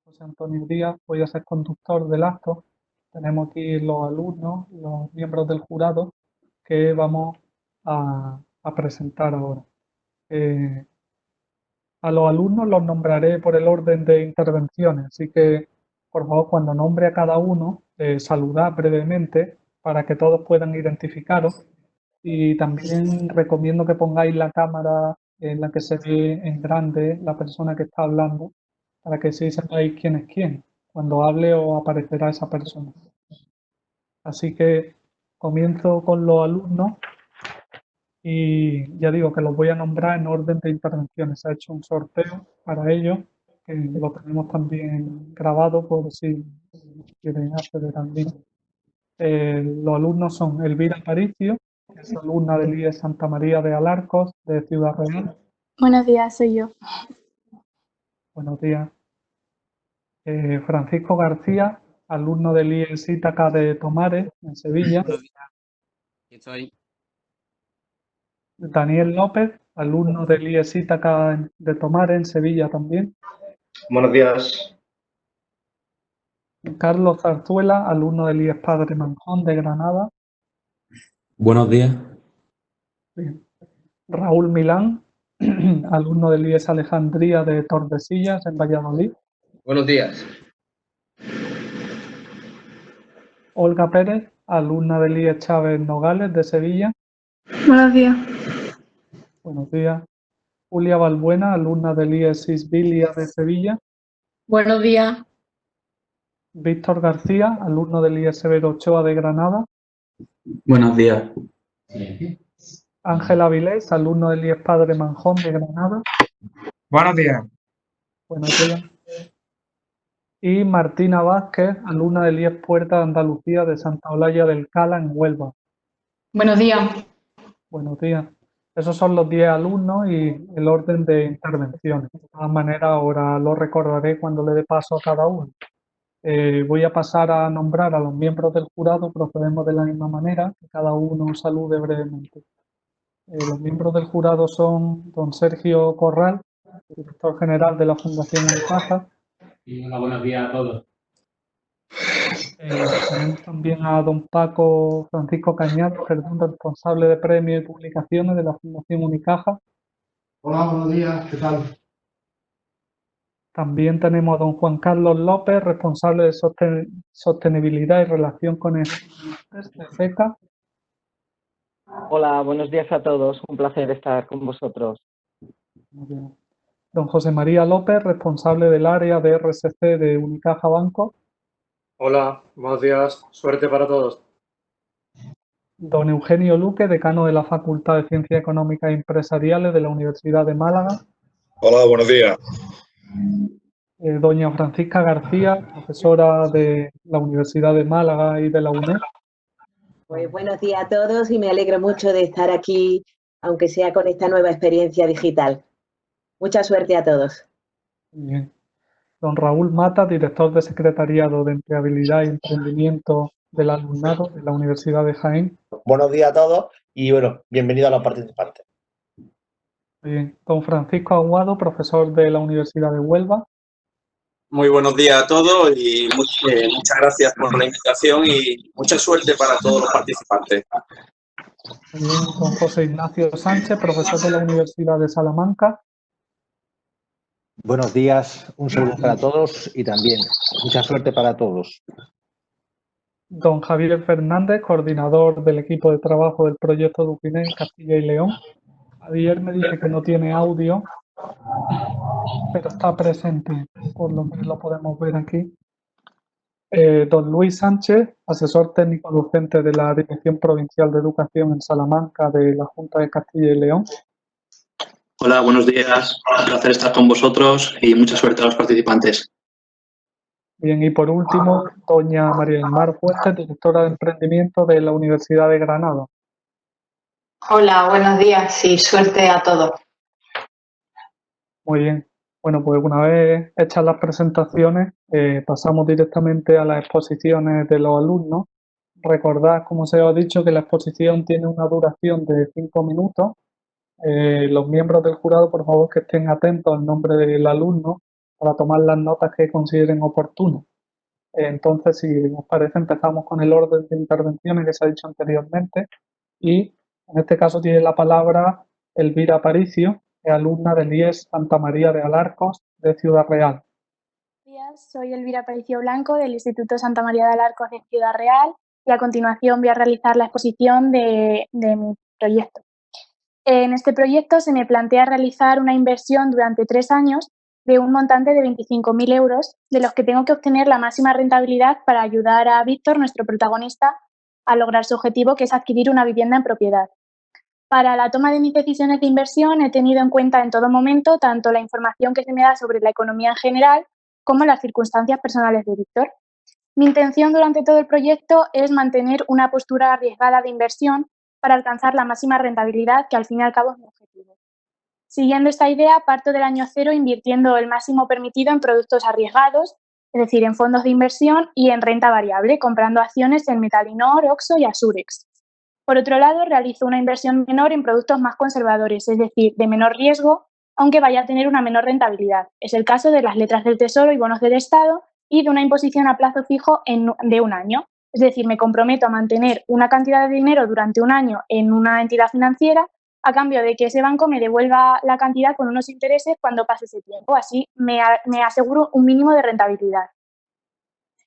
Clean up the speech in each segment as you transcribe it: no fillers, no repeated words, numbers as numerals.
José Antonio Díaz, voy a ser conductor del acto. Tenemos aquí los alumnos, los miembros del jurado que vamos a presentar ahora. Eh, a los alumnos los nombraré por el orden de intervenciones, así que por favor cuando nombre a cada uno, saludad brevemente para que todos puedan identificaros y también recomiendo que pongáis la cámara en la que se ve en grande la persona que está hablando para que sí sepáis quién es quién. Cuando hable os aparecerá esa persona. Así que comienzo con los alumnos y ya digo que los voy a nombrar en orden de intervenciones. Se ha hecho un sorteo para ellos, que lo tenemos también grabado por si quieren acceder al link. Los alumnos son Elvira Aparicio, que es alumna del IE Santa María de Alarcos, de Ciudad Real. Buenos días, soy yo. Buenos días. Francisco García, alumno del IES Ítaca de Tomares, en Sevilla. Buenos días. Aquí estoy. Daniel López, alumno del IES Ítaca de Tomares, en Sevilla también. Buenos días. Carlos Zarzuela, alumno del IES Padre Manjón de Granada. Buenos días. Bien. Raúl Milán, alumno del IES Alejandría de Tordesillas, en Valladolid. Buenos días. Olga Pérez, alumna del IES Chávez Nogales de Sevilla. Buenos días. Buenos días. Julia Balbuena, alumna del IES Isbilia de Sevilla. Buenos días. Víctor García, alumno del IES Severo Ochoa de Granada. Buenos días. Ángel Avilés, alumno del IES Padre Manjón de Granada. Buenos días. Buenos días. Y Martina Vázquez, alumna del IES Puerta de Andalucía de Santa Olalla del Cala, en Huelva. Buenos días. Buenos días. Esos son los 10 alumnos y el orden de intervenciones. De todas maneras, ahora lo recordaré cuando le dé paso a cada uno. Voy a pasar a nombrar a los miembros del jurado, procedemos de la misma manera, que cada uno salude brevemente. Los miembros del jurado son don Sergio Corral, director general de la Fundación Unicaja. Hola, buenos días a todos. Tenemos también a don Paco Francisco Cañado, perdón, responsable de premios y publicaciones de la Fundación Unicaja. Hola, buenos días. ¿Qué tal? También tenemos a don Juan Carlos López, responsable de sostenibilidad y relación con estudiantes de CECA. Hola, buenos días a todos. Un placer estar con vosotros. Muy bien. Don José María López, responsable del área de RSC de Unicaja Banco. Hola, buenos días. Suerte para todos. Don Eugenio Luque, decano de la Facultad de Ciencias Económicas y Empresariales de la Universidad de Málaga. Hola, buenos días. Doña Francisca García, profesora de la Universidad de Málaga y de la UNED. Pues buenos días a todos y me alegro mucho de estar aquí, aunque sea con esta nueva experiencia digital. Mucha suerte a todos. Bien. Don Raúl Mata, director de Secretariado de Empleabilidad y Emprendimiento del Alumnado de la Universidad de Jaén. Buenos días a todos y bueno, bienvenidos a los participantes. Bien. Don Francisco Aguado, profesor de la Universidad de Huelva. Muy buenos días a todos y muchas gracias por la invitación y mucha suerte para todos los participantes. También don José Ignacio Sánchez, profesor de la Universidad de Salamanca. Buenos días, un saludo para todos y también mucha suerte para todos. Don Javier Fernández, coordinador del equipo de trabajo del proyecto Duquine en Castilla y León. Javier me dice que no tiene audio, pero está presente, por lo que lo podemos ver aquí. Don Luis Sánchez, asesor técnico docente de la Dirección Provincial de Educación en Salamanca de la Junta de Castilla y León. Hola, buenos días. Un placer estar con vosotros y mucha suerte a los participantes. Bien, y por último, doña María del Mar Fuentes, directora de emprendimiento de la Universidad de Granada. Hola, buenos días y suerte a todos. Muy bien. Bueno, pues una vez hechas las presentaciones, pasamos directamente a las exposiciones de los alumnos. Recordad, como se os ha dicho, que la exposición tiene una duración de 5 minutos. Los miembros del jurado, por favor, que estén atentos al nombre del alumno para tomar las notas que consideren oportunas. Entonces, si os parece, empezamos con el orden de intervenciones que se ha dicho anteriormente y en este caso tiene la palabra Elvira Aparicio, que es alumna del IES Santa María de Alarcos de Ciudad Real. Buenos días, soy Elvira Aparicio Blanco del Instituto Santa María de Alarcos de Ciudad Real y a continuación voy a realizar la exposición de mi proyecto. En este proyecto se me plantea realizar una inversión durante 3 años de un montante de 25.000 euros, de los que tengo que obtener la máxima rentabilidad para ayudar a Víctor, nuestro protagonista, a lograr su objetivo, que es adquirir una vivienda en propiedad. Para la toma de mis decisiones de inversión he tenido en cuenta en todo momento tanto la información que se me da sobre la economía en general como las circunstancias personales de Víctor. Mi intención durante todo el proyecto es mantener una postura arriesgada de inversión para alcanzar la máxima rentabilidad, que al fin y al cabo es mi objetivo. Siguiendo esta idea, parto del año cero invirtiendo el máximo permitido en productos arriesgados, es decir, en fondos de inversión y en renta variable, comprando acciones en Metalinor, Oxo y Asurex. Por otro lado, realizo una inversión menor en productos más conservadores, es decir, de menor riesgo, aunque vaya a tener una menor rentabilidad. Es el caso de las letras del Tesoro y bonos del Estado y de una imposición a plazo fijo de 1 año. Es decir, me comprometo a mantener una cantidad de dinero durante 1 año en una entidad financiera a cambio de que ese banco me devuelva la cantidad con unos intereses cuando pase ese tiempo. Así me aseguro un mínimo de rentabilidad.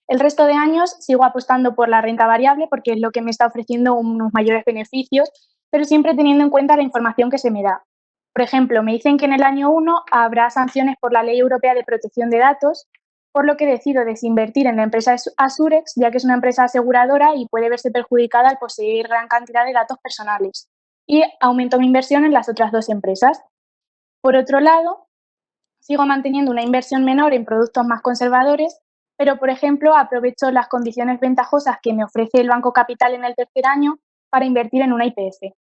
El resto de años sigo apostando por la renta variable porque es lo que me está ofreciendo unos mayores beneficios, pero siempre teniendo en cuenta la información que se me da. Por ejemplo, me dicen que en el año 1 habrá sanciones por la Ley Europea de Protección de Datos, por lo que decido desinvertir en la empresa Asurex, ya que es una empresa aseguradora y puede verse perjudicada al poseer gran cantidad de datos personales. Y aumento mi inversión en las otras 2 empresas. Por otro lado, sigo manteniendo una inversión menor en productos más conservadores, pero, por ejemplo, aprovecho las condiciones ventajosas que me ofrece el Banco Capital en el tercer año para invertir en una YPF.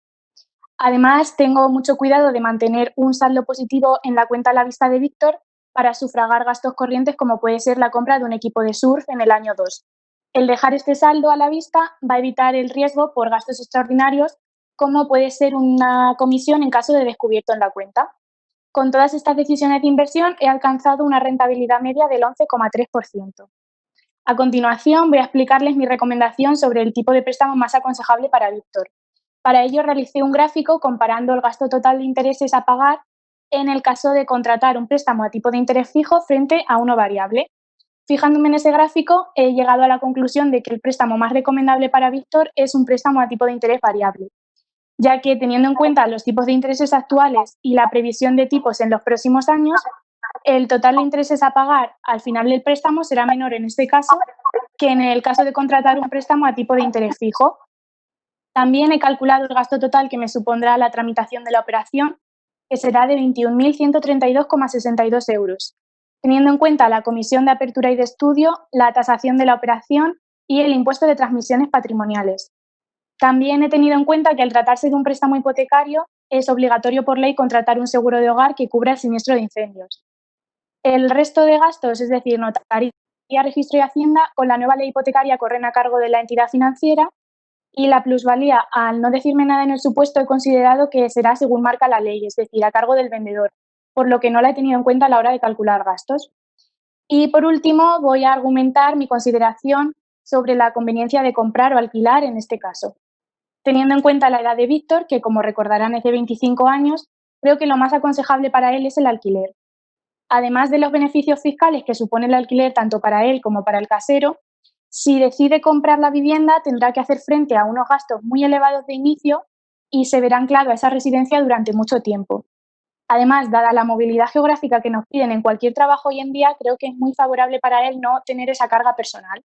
Además, tengo mucho cuidado de mantener un saldo positivo en la cuenta a la vista de Víctor para sufragar gastos corrientes como puede ser la compra de un equipo de surf en el año 2. El dejar este saldo a la vista va a evitar el riesgo por gastos extraordinarios, como puede ser una comisión en caso de descubierto en la cuenta. Con todas estas decisiones de inversión he alcanzado una rentabilidad media del 11,3%. A continuación voy a explicarles mi recomendación sobre el tipo de préstamo más aconsejable para Víctor. Para ello realicé un gráfico comparando el gasto total de intereses a pagar en el caso de contratar un préstamo a tipo de interés fijo frente a uno variable. Fijándome en ese gráfico, he llegado a la conclusión de que el préstamo más recomendable para Víctor es un préstamo a tipo de interés variable, ya que teniendo en cuenta los tipos de intereses actuales y la previsión de tipos en los próximos años, el total de intereses a pagar al final del préstamo será menor en este caso que en el caso de contratar un préstamo a tipo de interés fijo. También he calculado el gasto total que me supondrá la tramitación de la operación, que será de 21.132,62 euros, teniendo en cuenta la comisión de apertura y de estudio, la tasación de la operación y el impuesto de transmisiones patrimoniales. También he tenido en cuenta que al tratarse de un préstamo hipotecario es obligatorio por ley contratar un seguro de hogar que cubra el siniestro de incendios. El resto de gastos, es decir, notaría, registro y hacienda, con la nueva ley hipotecaria corren a cargo de la entidad financiera y la plusvalía, al no decirme nada en el supuesto, he considerado que será según marca la ley, es decir, a cargo del vendedor, por lo que no la he tenido en cuenta a la hora de calcular gastos. Y por último, voy a argumentar mi consideración sobre la conveniencia de comprar o alquilar en este caso. Teniendo en cuenta la edad de Víctor, que como recordarán es de 25 años, creo que lo más aconsejable para él es el alquiler. Además de los beneficios fiscales que supone el alquiler tanto para él como para el casero, si decide comprar la vivienda tendrá que hacer frente a unos gastos muy elevados de inicio y se verá anclado a esa residencia durante mucho tiempo. Además, dada la movilidad geográfica que nos piden en cualquier trabajo hoy en día, creo que es muy favorable para él no tener esa carga personal.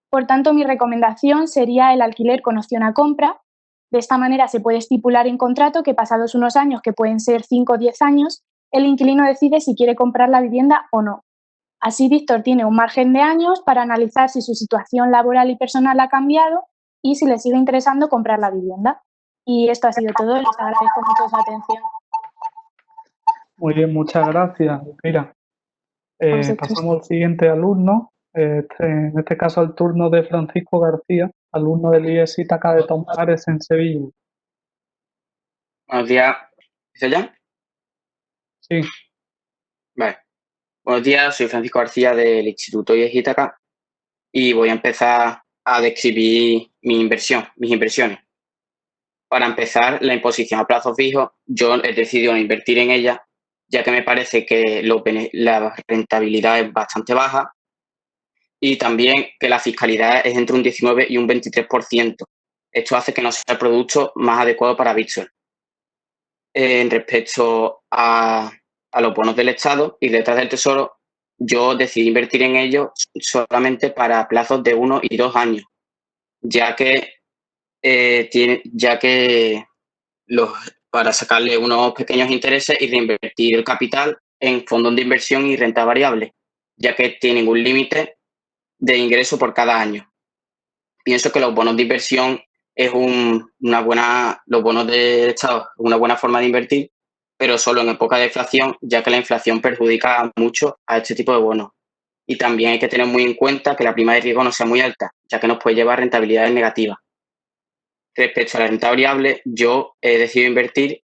Por tanto, mi recomendación sería el alquiler con opción a compra. De esta manera se puede estipular en contrato que pasados unos años, que pueden ser 5 o 10 años, el inquilino decide si quiere comprar la vivienda o no. Así, Víctor tiene un margen de años para analizar si su situación laboral y personal ha cambiado y si le sigue interesando comprar la vivienda. Y esto ha sido todo. Les agradezco mucho su atención. Muy bien, muchas gracias, Elvira. Pasamos al siguiente alumno. En este caso, el turno de Francisco García, alumno del IES Ítaca de Tomares en Sevilla. Buenos días. ¿Dice ya? Sí. Vale. Buenos días, soy Francisco García del Instituto IES Ítaca y voy a empezar a describir mis inversiones. Para empezar, la imposición a plazo fijo, yo he decidido no invertir en ella, ya que me parece que la rentabilidad es bastante baja y también que la fiscalidad es entre un 19 y un 23%. Esto hace que no sea el producto más adecuado para Bitsoer. Respecto a los bonos del Estado y letras del Tesoro, yo decidí invertir en ellos solamente para plazos de 1 y 2 años, ya que para sacarle unos pequeños intereses y reinvertir el capital en fondos de inversión y renta variable, ya que tienen un límite de ingreso por cada año. Pienso que los bonos de inversión los bonos de Estado es una buena forma de invertir, pero solo en época de inflación, ya que la inflación perjudica mucho a este tipo de bonos. Y también hay que tener muy en cuenta que la prima de riesgo no sea muy alta, ya que nos puede llevar a rentabilidades negativas. Respecto a la renta variable, yo he decidido invertir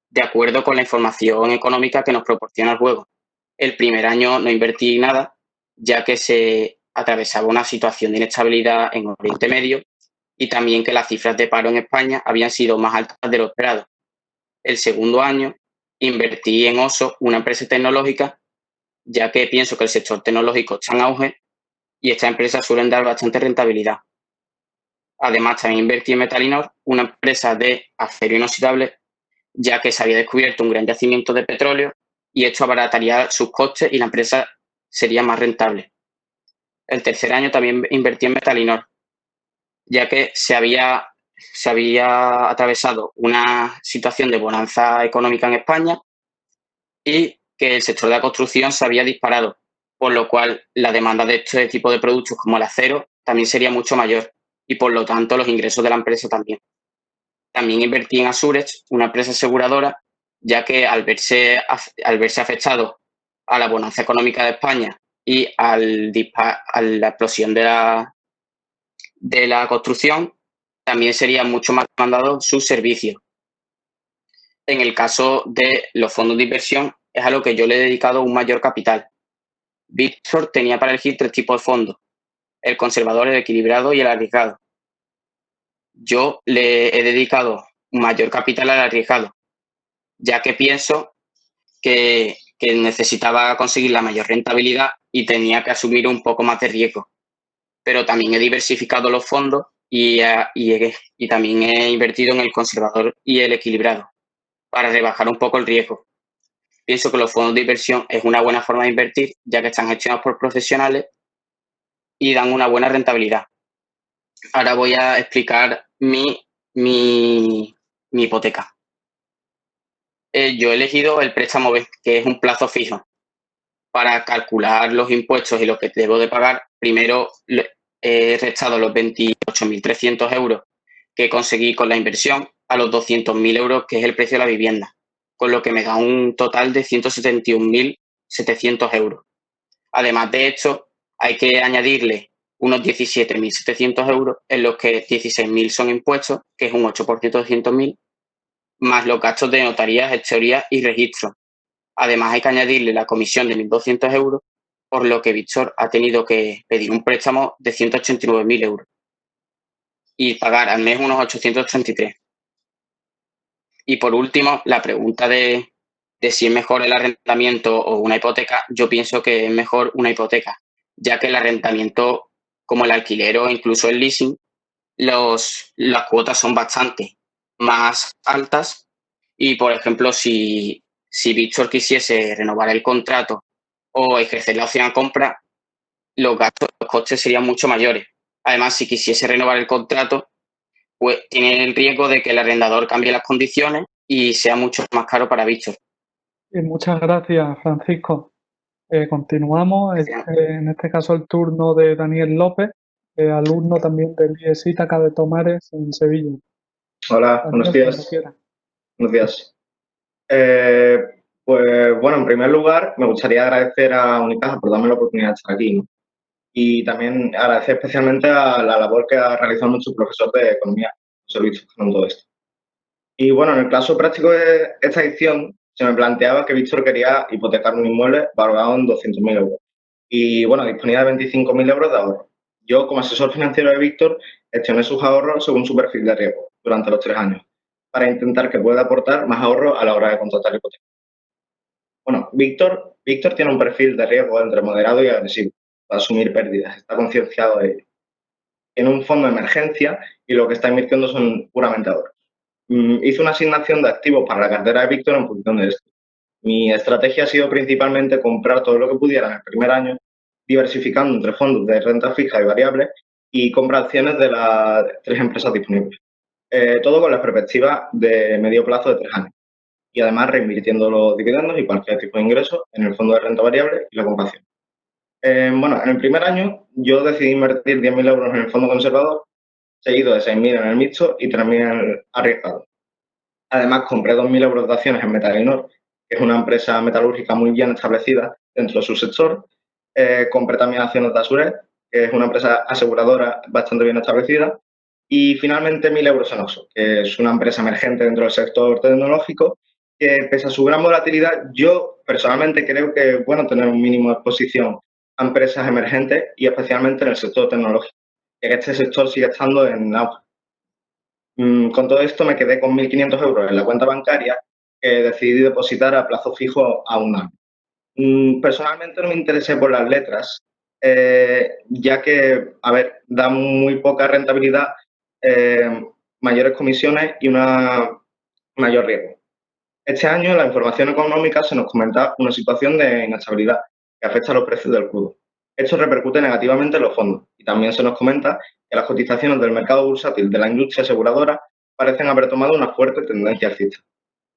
de acuerdo con la información económica que nos proporciona el juego. El primer año no invertí nada, ya que se atravesaba una situación de inestabilidad en Oriente Medio y también que las cifras de paro en España habían sido más altas de lo esperado. El segundo año invertí en Oso, una empresa tecnológica, ya que pienso que el sector tecnológico está en auge y estas empresas suelen dar bastante rentabilidad. Además, también invertí en Metalinor, una empresa de acero inoxidable, ya que se había descubierto un gran yacimiento de petróleo y esto abarataría sus costes y la empresa sería más rentable. El tercer año también invertí en Metalinor, ya que se había atravesado una situación de bonanza económica en España y que el sector de la construcción se había disparado, por lo cual la demanda de este tipo de productos como el acero también sería mucho mayor y por lo tanto los ingresos de la empresa también. También invertí en Assurex, una empresa aseguradora, ya que al verse afectado a la bonanza económica de España y a la explosión de la construcción, también sería mucho más demandado sus servicios. En el caso de los fondos de inversión, es a lo que yo le he dedicado un mayor capital. Bitsoer tenía para elegir 3 tipos de fondos: el conservador, el equilibrado y el arriesgado. Yo le he dedicado un mayor capital al arriesgado, ya que pienso que necesitaba conseguir la mayor rentabilidad y tenía que asumir un poco más de riesgo. Pero también he diversificado los fondos y también he invertido en el conservador y el equilibrado para rebajar un poco el riesgo. Pienso que los fondos de inversión es una buena forma de invertir, ya que están gestionados por profesionales y dan una buena rentabilidad. Ahora voy a explicar mi hipoteca. Yo he elegido el préstamo B, que es un plazo fijo. Para calcular los impuestos y lo que debo de pagar, primero he restado los 28.300 euros que conseguí con la inversión a los 200.000 euros, que es el precio de la vivienda, con lo que me da un total de 171.700 euros. Además de esto, hay que añadirle unos 17.700 euros, en los que 16.000 son impuestos, que es un 8% de 100.000, más los gastos de notaría, gestoría y registro. Además, hay que añadirle la comisión de 1.200 euros, por lo que Bitsoer ha tenido que pedir un préstamo de 189.000 euros y pagar al mes unos 833. Y por último, la pregunta de si es mejor el arrendamiento o una hipoteca, yo pienso que es mejor una hipoteca, ya que el arrendamiento, como el alquiler o incluso el leasing, las cuotas son bastante más altas y, por ejemplo, si Bitsoer quisiese renovar el contrato o ejercer la opción a compra, los costes serían mucho mayores. Además, si quisiese renovar el contrato, pues tiene el riesgo de que el arrendador cambie las condiciones y sea mucho más caro para Bitsoer. Muchas gracias, Francisco. Continuamos. En este caso, el turno de Daniel López, alumno también del IES Ítaca de Tomares en Sevilla. Hola, Daniel, buenos días. Buenos días. Pues bueno, en primer lugar, me gustaría agradecer a Unicaja por darme la oportunidad de estar aquí, ¿no? Y también agradecer especialmente a la labor que ha realizado nuestro profesor de Economía, José Luis, con todo esto. Y bueno, en el caso práctico de esta edición, se me planteaba que Víctor quería hipotecar un inmueble valorado en 200.000 euros y, bueno, disponía de 25.000 euros de ahorro. Yo, como asesor financiero de Víctor, gestioné sus ahorros según su perfil de riesgo durante los 3 años para intentar que pueda aportar más ahorro a la hora de contratar hipoteca. Bueno, Víctor tiene un perfil de riesgo entre moderado y agresivo para asumir pérdidas, está concienciado de ello. Tiene un fondo de emergencia y lo que está invirtiendo son puramente ahorros. Hice una asignación de activos para la cartera de Víctor en función de esto. Mi estrategia ha sido principalmente comprar todo lo que pudiera en el primer año, diversificando entre fondos de renta fija y variable y compra acciones de las 3 empresas disponibles. Todo con la perspectiva de medio plazo de 3 años. Y además reinvirtiendo los dividendos y cualquier tipo de ingreso en el fondo de renta variable y la compra acción. Bueno, en el primer año yo decidí invertir 10.000 euros en el fondo conservador, seguido de 6.000 en el mixto y 3.000 en el arriesgado. Además, compré 2.000 euros de acciones en Metalinor, que es una empresa metalúrgica muy bien establecida dentro de su sector. Compré también acciones de Assured, que es una empresa aseguradora bastante bien establecida. Y finalmente 1.000 euros en Oxo, que es una empresa emergente dentro del sector tecnológico, que pese a su gran volatilidad, yo personalmente creo que es bueno tener un mínimo de exposición a empresas emergentes y especialmente en el sector tecnológico, ya que este sector sigue estando en auge. Con todo esto me quedé con 1.500 euros en la cuenta bancaria que decidí depositar a plazo fijo a 1 año. Personalmente no me interesé por las letras, ya que, a ver, da muy poca rentabilidad, mayores comisiones y una mayor riesgo. Este año, en la información económica se nos comenta una situación de inestabilidad que afecta a los precios del crudo. Esto repercute negativamente en los fondos y también se nos comenta que las cotizaciones del mercado bursátil de la industria aseguradora parecen haber tomado una fuerte tendencia alcista.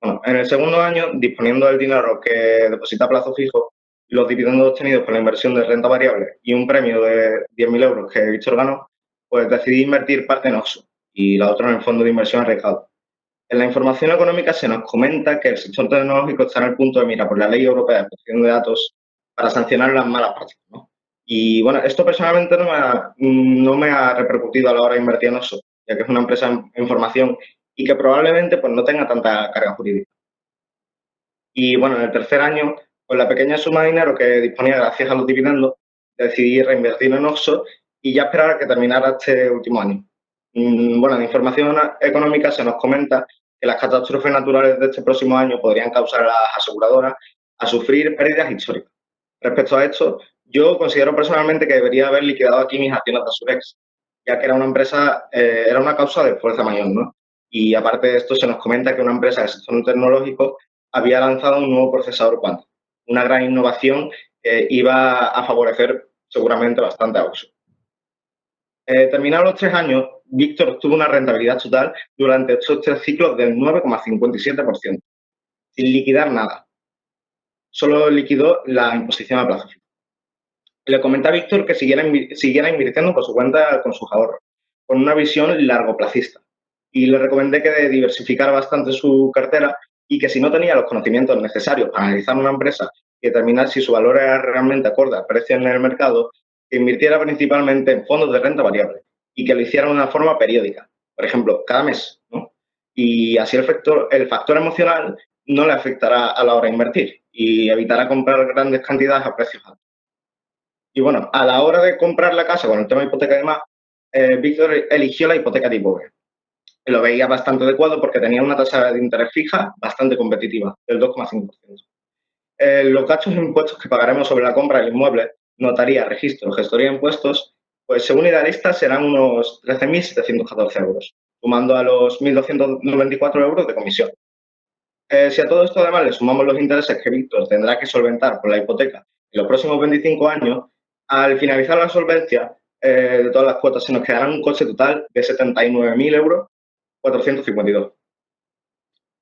Bueno, en el segundo año, disponiendo del dinero que deposita a plazo fijo, los dividendos obtenidos por la inversión de renta variable y un premio de 10.000 euros que Víctor ganó, pues decidí invertir parte en Oxo y la otra en el fondo de inversión arriesgado. En la información económica se nos comenta que el sector tecnológico está en el punto de mira por la Ley Europea de Protección de Datos para sancionar las malas prácticas, ¿no? Y bueno, esto personalmente no me ha repercutido a la hora de invertir en Oxo, ya que es una empresa en información y que probablemente pues, no tenga tanta carga jurídica. Y bueno, en el tercer año, con la pequeña suma de dinero que disponía gracias a los dividendos, decidí reinvertir en Oxo y ya esperar a que terminara este último año. Bueno, en información económica se nos comenta que las catástrofes naturales de este próximo año podrían causar a las aseguradoras a sufrir pérdidas históricas. Respecto a esto, yo considero personalmente que debería haber liquidado aquí mis acciones de Asurex, ya que era una empresa, era una causa de fuerza mayor, ¿no? Y aparte de esto, se nos comenta que una empresa del sector tecnológico había lanzado un nuevo procesador cuántico, una gran innovación que iba a favorecer seguramente bastante a Oxo. Terminados los 3 años, Víctor obtuvo una rentabilidad total durante estos 3 ciclos del 9,57%, sin liquidar nada. Solo liquidó la imposición a plazo fijo. Le comenté a Víctor que siguiera invirtiendo por su cuenta con sus ahorros, con una visión largoplacista. Y le recomendé que diversificara bastante su cartera y que si no tenía los conocimientos necesarios para analizar una empresa y determinar si su valor era realmente acorde al precio en el mercado, que invirtiera principalmente en fondos de renta variable y que lo hiciera de una forma periódica, por ejemplo, cada mes, ¿no? Y así el factor emocional no le afectará a la hora de invertir y evitará comprar grandes cantidades a precios altos. Y bueno, a la hora de comprar la casa con el tema de hipoteca y demás, Víctor eligió la hipoteca tipo B. Lo veía bastante adecuado porque tenía una tasa de interés fija bastante competitiva, del 2,5%. Los gastos de impuestos que pagaremos sobre la compra del inmueble, notaría, registro, gestoría de impuestos, pues según Idealista serán unos 13.714 euros, sumando a los 1.294 euros de comisión. Si a todo esto además le sumamos los intereses que Víctor tendrá que solventar por la hipoteca en los próximos 25 años, al finalizar la solvencia de todas las cuotas se nos quedará un coste total de 79.000 euros 452.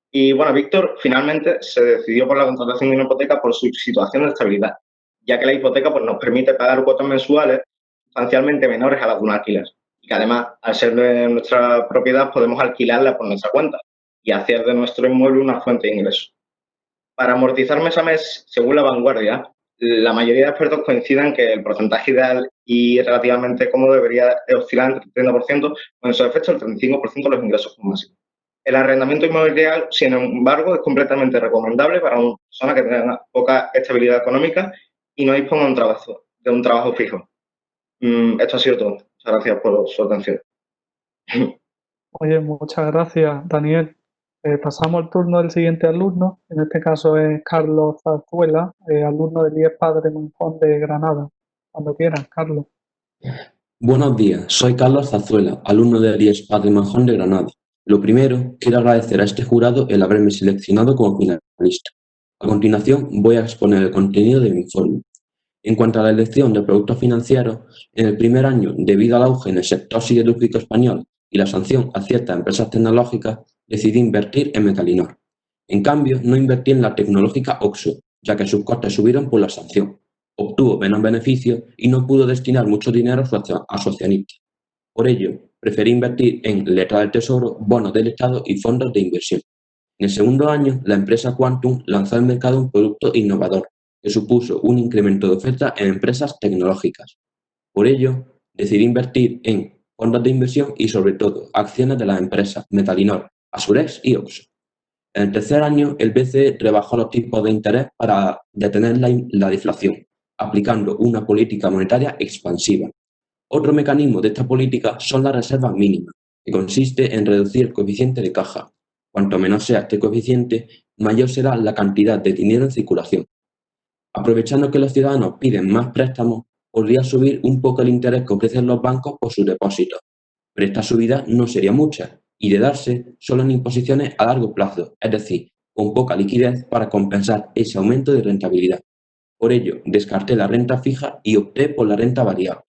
Y bueno, Víctor finalmente se decidió por la contratación de una hipoteca por su situación de estabilidad, ya que la hipoteca pues, nos permite pagar cuotas mensuales sustancialmente menores a las de un alquiler. Y que además, al ser de nuestra propiedad, podemos alquilarla por nuestra cuenta y hacer de nuestro inmueble una fuente de ingresos. Para amortizar mes a mes, según La Vanguardia, la mayoría de expertos coinciden que el porcentaje ideal y relativamente cómodo debería oscilar entre el 30%, con su efecto el 35% de los ingresos máximos. El arrendamiento inmobiliario, sin embargo, es completamente recomendable para una persona que tenga poca estabilidad económica y no disponga de un trabajo fijo. Esto ha sido todo. Muchas gracias por su atención. Oye, muchas gracias, Daniel. Pasamos el turno del siguiente alumno. En este caso es Carlos Zarzuela, alumno del IES Padre Manjón de Granada. Cuando quieras, Carlos. Buenos días, soy Carlos Zarzuela, alumno del IES Padre Manjón de Granada. Lo primero, quiero agradecer a este jurado el haberme seleccionado como finalista. A continuación, voy a exponer el contenido de mi informe. En cuanto a la elección de productos financieros, en el primer año, debido al auge en el sector siderúrgico español y la sanción a ciertas empresas tecnológicas, decidí invertir en Metalinor. En cambio, no invertí en la tecnológica Oxxo, ya que sus costes subieron por la sanción. Obtuvo menos beneficios y no pudo destinar mucho dinero a su accionista. Por ello, preferí invertir en letras del Tesoro, bonos del Estado y fondos de inversión. En el segundo año, la empresa Quantum lanzó al mercado un producto innovador, que supuso un incremento de oferta en empresas tecnológicas. Por ello, decidí invertir en fondos de inversión y, sobre todo, acciones de las empresas Metalinor, Asurex y Oxxo. En el tercer año, el BCE rebajó los tipos de interés para detener la deflación, aplicando una política monetaria expansiva. Otro mecanismo de esta política son las reservas mínimas, que consiste en reducir el coeficiente de caja. Cuanto menor sea este coeficiente, mayor será la cantidad de dinero en circulación. Aprovechando que los ciudadanos piden más préstamos, podría subir un poco el interés que ofrecen los bancos por sus depósitos, pero esta subida no sería mucha y de darse solo en imposiciones a largo plazo, es decir, con poca liquidez para compensar ese aumento de rentabilidad. Por ello, descarté la renta fija y opté por la renta variable.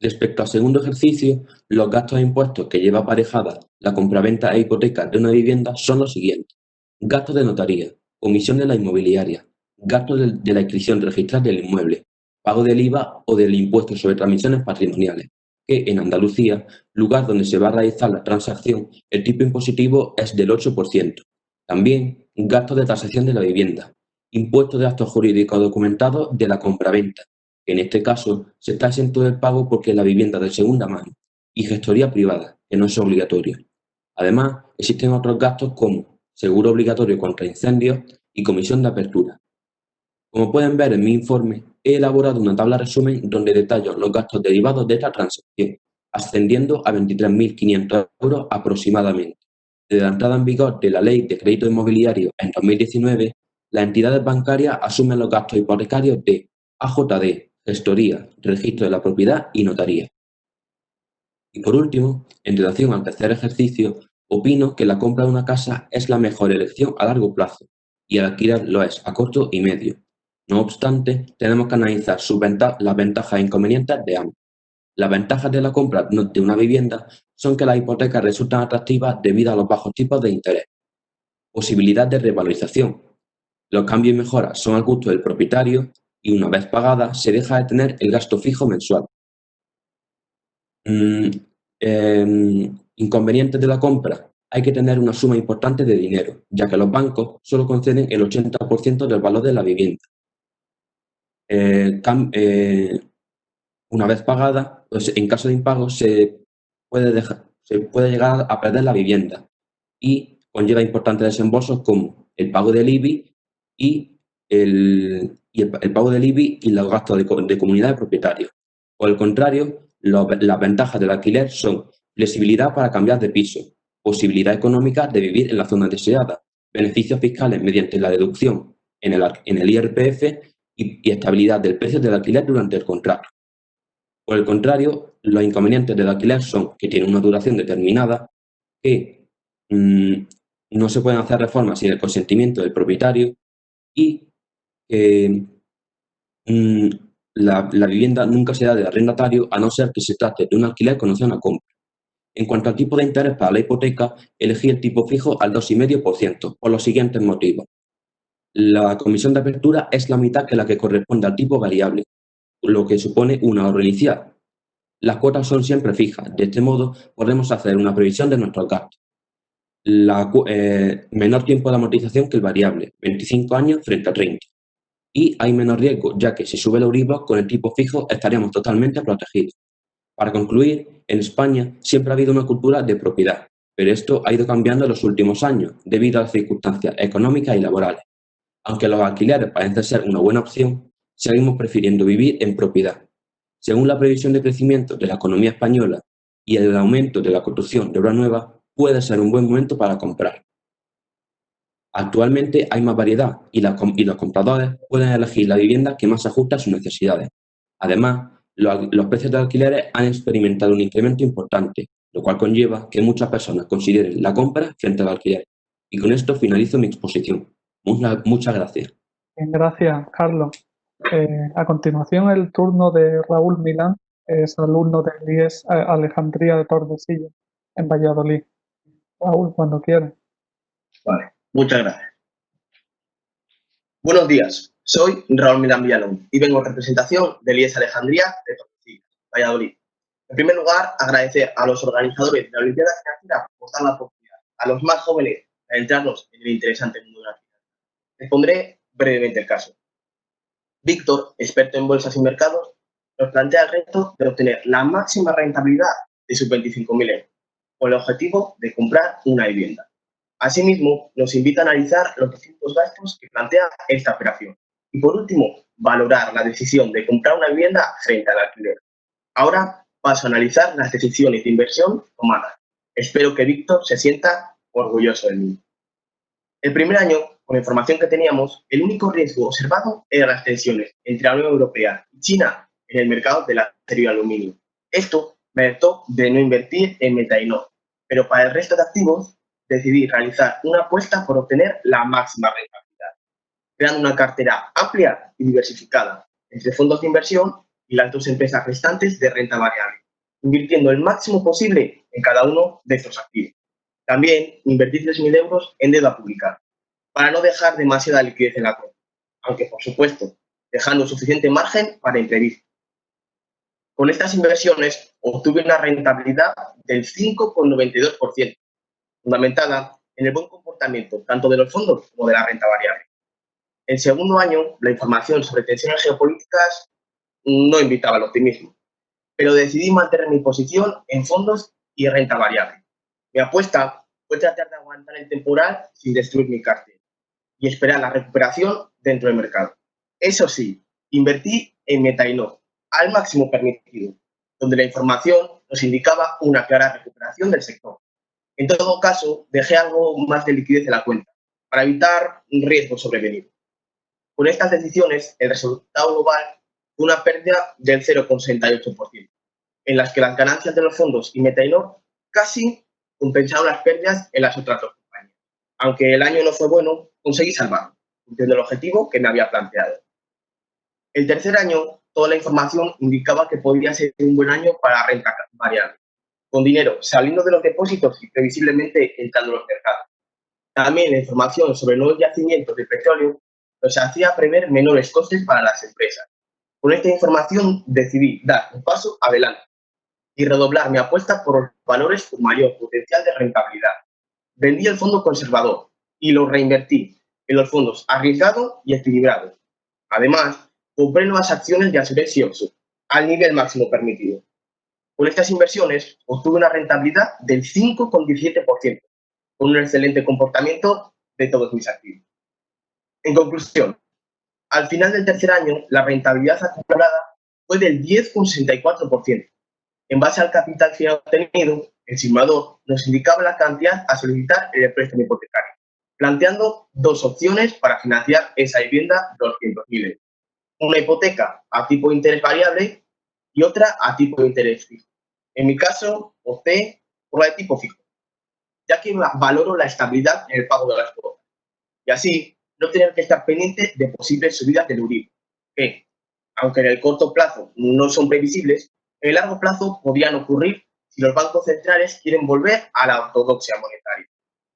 Respecto al segundo ejercicio, los gastos e impuestos que lleva aparejada la compraventa e hipoteca de una vivienda son los siguientes: gastos de notaría, comisión de la inmobiliaria, gastos de la inscripción registral del inmueble, pago del IVA o del impuesto sobre transmisiones patrimoniales, que en Andalucía, lugar donde se va a realizar la transacción, el tipo impositivo es del 8%. También gastos de tasación de la vivienda, impuesto de actos jurídicos documentados de la compraventa, que en este caso se está exento del pago porque es la vivienda de segunda mano, y gestoría privada, que no es obligatorio. Además, existen otros gastos como seguro obligatorio contra incendios y comisión de apertura. Como pueden ver en mi informe, he elaborado una tabla resumen donde detallo los gastos derivados de esta transacción, ascendiendo a 23.500 € aproximadamente. Desde la entrada en vigor de la Ley de Crédito Inmobiliario en 2019, las entidades bancarias asumen los gastos hipotecarios de AJD, gestoría, registro de la propiedad y notaría. Y por último, en relación al tercer ejercicio, opino que la compra de una casa es la mejor elección a largo plazo y el alquiler lo es a corto y medio. No obstante, tenemos que analizar las ventajas e inconvenientes de ambos. Las ventajas de la compra de una vivienda son que las hipotecas resultan atractivas debido a los bajos tipos de interés. Posibilidad de revalorización. Los cambios y mejoras son al gusto del propietario y una vez pagada se deja de tener el gasto fijo mensual. Inconvenientes de la compra. Hay que tener una suma importante de dinero, ya que los bancos solo conceden el 80% del valor de la vivienda. Una vez pagada, pues en caso de impago se puede llegar a perder la vivienda y conlleva importantes desembolsos como el pago del IBI y el pago del IBI y los gastos de comunidad de propietarios. Por el contrario, las ventajas del alquiler son flexibilidad para cambiar de piso, posibilidad económica de vivir en la zona deseada, beneficios fiscales mediante la deducción en el IRPF y estabilidad del precio del alquiler durante el contrato. Por el contrario, los inconvenientes del alquiler son que tiene una duración determinada, que no se pueden hacer reformas sin el consentimiento del propietario y que la vivienda nunca será del arrendatario a no ser que se trate de un alquiler con opción a compra. En cuanto al tipo de interés para la hipoteca, elegí el tipo fijo al 2,5% por los siguientes motivos. La comisión de apertura es la mitad que la que corresponde al tipo variable, lo que supone un ahorro inicial. Las cuotas son siempre fijas, de este modo podemos hacer una previsión de nuestros gastos. Menor tiempo de amortización que el variable, 25 años frente a 30. Y hay menos riesgo, ya que si sube el Euribor con el tipo fijo estaríamos totalmente protegidos. Para concluir, en España siempre ha habido una cultura de propiedad pero esto ha ido cambiando en los últimos años debido a las circunstancias económicas y laborales. Aunque los alquileres parecen ser una buena opción, seguimos prefiriendo vivir en propiedad. Según la previsión de crecimiento de la economía española y el aumento de la construcción de obra nueva, puede ser un buen momento para comprar. Actualmente hay más variedad y los compradores pueden elegir la vivienda que más se ajusta a sus necesidades. Además, los precios de alquileres han experimentado un incremento importante, lo cual conlleva que muchas personas consideren la compra frente al alquiler. Y con esto finalizo mi exposición. Muchas gracias. Bien, gracias, Carlos. A continuación, el turno de Raúl Milán, que es alumno del IES Alejandría de Tordesillas, en Valladolid. Raúl, cuando quieras. Vale, muchas gracias. Buenos días, soy Raúl Milán Villalón y vengo en representación del IES Alejandría de Tordesillas, Valladolid. En primer lugar, agradecer a los organizadores de la Olimpiada Financiera por dar la oportunidad a los más jóvenes a entrarnos en el interesante mundo de la finanza. Les pondré brevemente el caso. Víctor, experto en bolsas y mercados, nos plantea el reto de obtener la máxima rentabilidad de sus 25.000 euros, con el objetivo de comprar una vivienda. Asimismo, nos invita a analizar los distintos gastos que plantea esta operación. Y por último, valorar la decisión de comprar una vivienda frente al alquiler. Ahora paso a analizar las decisiones de inversión tomadas. Espero que Víctor se sienta orgulloso de mí. El primer año, con la información que teníamos, el único riesgo observado eran las tensiones entre la Unión Europea y China en el mercado del acero y aluminio. Esto me alertó de no invertir en Metainor, pero para el resto de activos decidí realizar una apuesta por obtener la máxima rentabilidad, creando una cartera amplia y diversificada entre fondos de inversión y las dos empresas restantes de renta variable, invirtiendo el máximo posible en cada uno de estos activos. También invertí 3.000 euros en deuda pública, para no dejar demasiada liquidez en la cuenta, aunque por supuesto dejando suficiente margen para imprevistos. Con estas inversiones obtuve una rentabilidad del 5,92%, fundamentada en el buen comportamiento tanto de los fondos como de la renta variable. El segundo año, la información sobre tensiones geopolíticas no invitaba al optimismo, pero decidí mantener mi posición en fondos y renta variable. Mi apuesta fue tratar de aguantar el temporal sin destruir mi cartera y esperar la recuperación dentro del mercado. Eso sí, invertí en Metainor al máximo permitido, donde la información nos indicaba una clara recuperación del sector. En todo caso, dejé algo más de liquidez en la cuenta para evitar un riesgo sobrevenido. Con estas decisiones, el resultado global fue una pérdida del 0,68%, en las que las ganancias de los fondos y Metainor casi compensaron las pérdidas en las otras dos compañías. Aunque el año no fue bueno, conseguí salvarlo, cumpliendo el objetivo que me había planteado. El tercer año, toda la información indicaba que podría ser un buen año para renta variable, con dinero saliendo de los depósitos y previsiblemente entrando en los mercados. También la información sobre nuevos yacimientos de petróleo nos hacía prever menores costes para las empresas. Con esta información decidí dar un paso adelante y redoblar mi apuesta por los valores con mayor potencial de rentabilidad. Vendí el fondo conservador y lo reinvertí en los fondos arriesgados y equilibrados. Además, compré nuevas acciones de Assurance y Oxo al nivel máximo permitido. Con estas inversiones obtuve una rentabilidad del 5,17%, con un excelente comportamiento de todos mis activos. En conclusión, al final del tercer año, la rentabilidad acumulada fue del 10,64%. En base al capital final obtenido, el simulador nos indicaba la cantidad a solicitar en el préstamo hipotecario, planteando dos opciones para financiar esa vivienda de 200.000 euros. Una hipoteca a tipo de interés variable y otra a tipo de interés fijo. En mi caso, opté por la de tipo fijo, ya que valoro la estabilidad en el pago de las cuotas y así no tener que estar pendiente de posibles subidas del Euribor, que, aunque en el corto plazo no son previsibles, en el largo plazo podrían ocurrir si los bancos centrales quieren volver a la ortodoxia monetaria.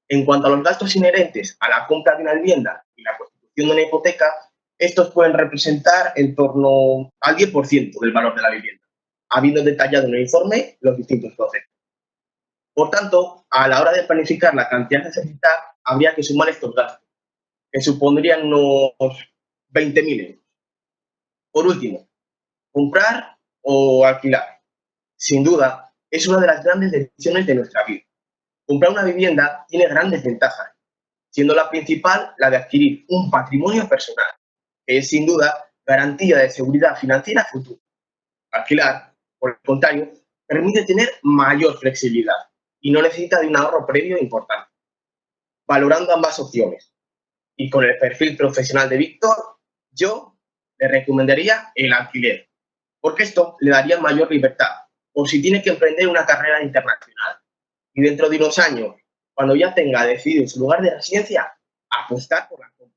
En cuanto a los gastos inherentes a la compra de una vivienda y la constitución de una hipoteca, estos pueden representar en torno al 10% del valor de la vivienda, habiendo detallado en el informe los distintos conceptos. Por tanto, a la hora de planificar la cantidad a necesitar, habría que sumar estos gastos, que supondrían unos 20.000 euros. Por último, comprar o alquilar. Sin duda, es una de las grandes decisiones de nuestra vida. Comprar una vivienda tiene grandes ventajas, siendo la principal la de adquirir un patrimonio personal, que es sin duda garantía de seguridad financiera futura. Alquilar, por el contrario, permite tener mayor flexibilidad y no necesita de un ahorro previo importante. Valorando ambas opciones y con el perfil profesional de Víctor, yo le recomendaría el alquiler, porque esto le daría mayor libertad, por si tiene que emprender una carrera internacional. Y dentro de unos años, cuando ya tenga decidido su lugar de residencia, apostar por la compra,